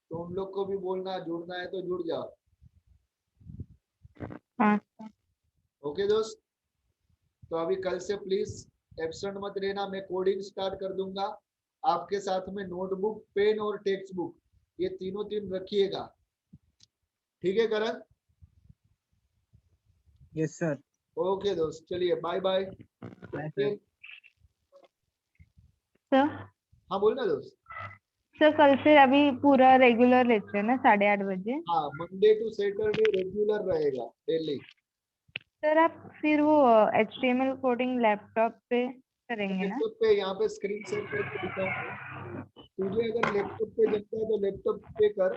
[SPEAKER 1] तो उन लोग को भी बोलना जुड़ना है तो जुड़ जाओ।
[SPEAKER 2] हाँ
[SPEAKER 1] ओके दोस्त, तो अभी कल से प्लीज एब्सेंट मत रहना, मैं कोडिंग स्टार्ट कर दूंगा। आपके साथ में नोटबुक, पेन और टेक्स्ट बुक ये तीनों रखिएगा। ठीक है करण?
[SPEAKER 3] Yes, sir.
[SPEAKER 1] ओके दोस्त, चलिए bye bye.
[SPEAKER 3] Bye, sir.
[SPEAKER 2] Sir.
[SPEAKER 1] हाँ बोलना दोस्त।
[SPEAKER 2] सर कल से अभी पूरा रेगुलर लेक्चर ना 8:30 बजे।
[SPEAKER 1] हाँ, मंडे टू सैटरडे रेगुलर रहेगा डेली।
[SPEAKER 2] सर आप फिर वो HTML कोडिंग लैपटॉप पे करेंगे ना?
[SPEAKER 1] लैपटॉप पे यहाँ पे स्क्रीन शेयर करके दिखाऊंगा। तुझे अगर लैपटॉप पे जमता है तो लैपटॉप पे कर,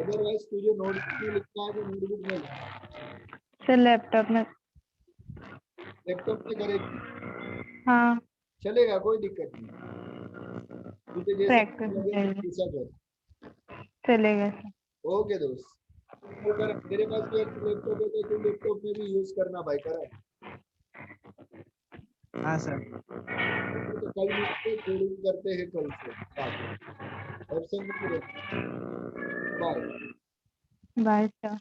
[SPEAKER 1] अदरवाइज तुझे नोटबुक में लिखना है तो नोटबुक में लिख।
[SPEAKER 2] सर लैपटॉप में।
[SPEAKER 1] लैपटॉप पे करेगी,
[SPEAKER 2] हाँ
[SPEAKER 1] चलेगा, कोई दिक्कत नहीं। तुझे जैसा
[SPEAKER 2] प्रैक्टिस
[SPEAKER 1] लगे
[SPEAKER 2] चाहिए,
[SPEAKER 1] वैसा कर।
[SPEAKER 2] चलेगा सर।
[SPEAKER 1] ओके दोस्त, तो कर, तेरे पास भी अगर लैपटॉप है तो तू लैपटॉप में भी यूज करना भाई, करा।
[SPEAKER 3] हाँ, sir.
[SPEAKER 1] तो कल मिलते कोडिंग करते हैं कल से स्टार्ट। एब्सेंट मत रहो। बाय।
[SPEAKER 2] Bye sir.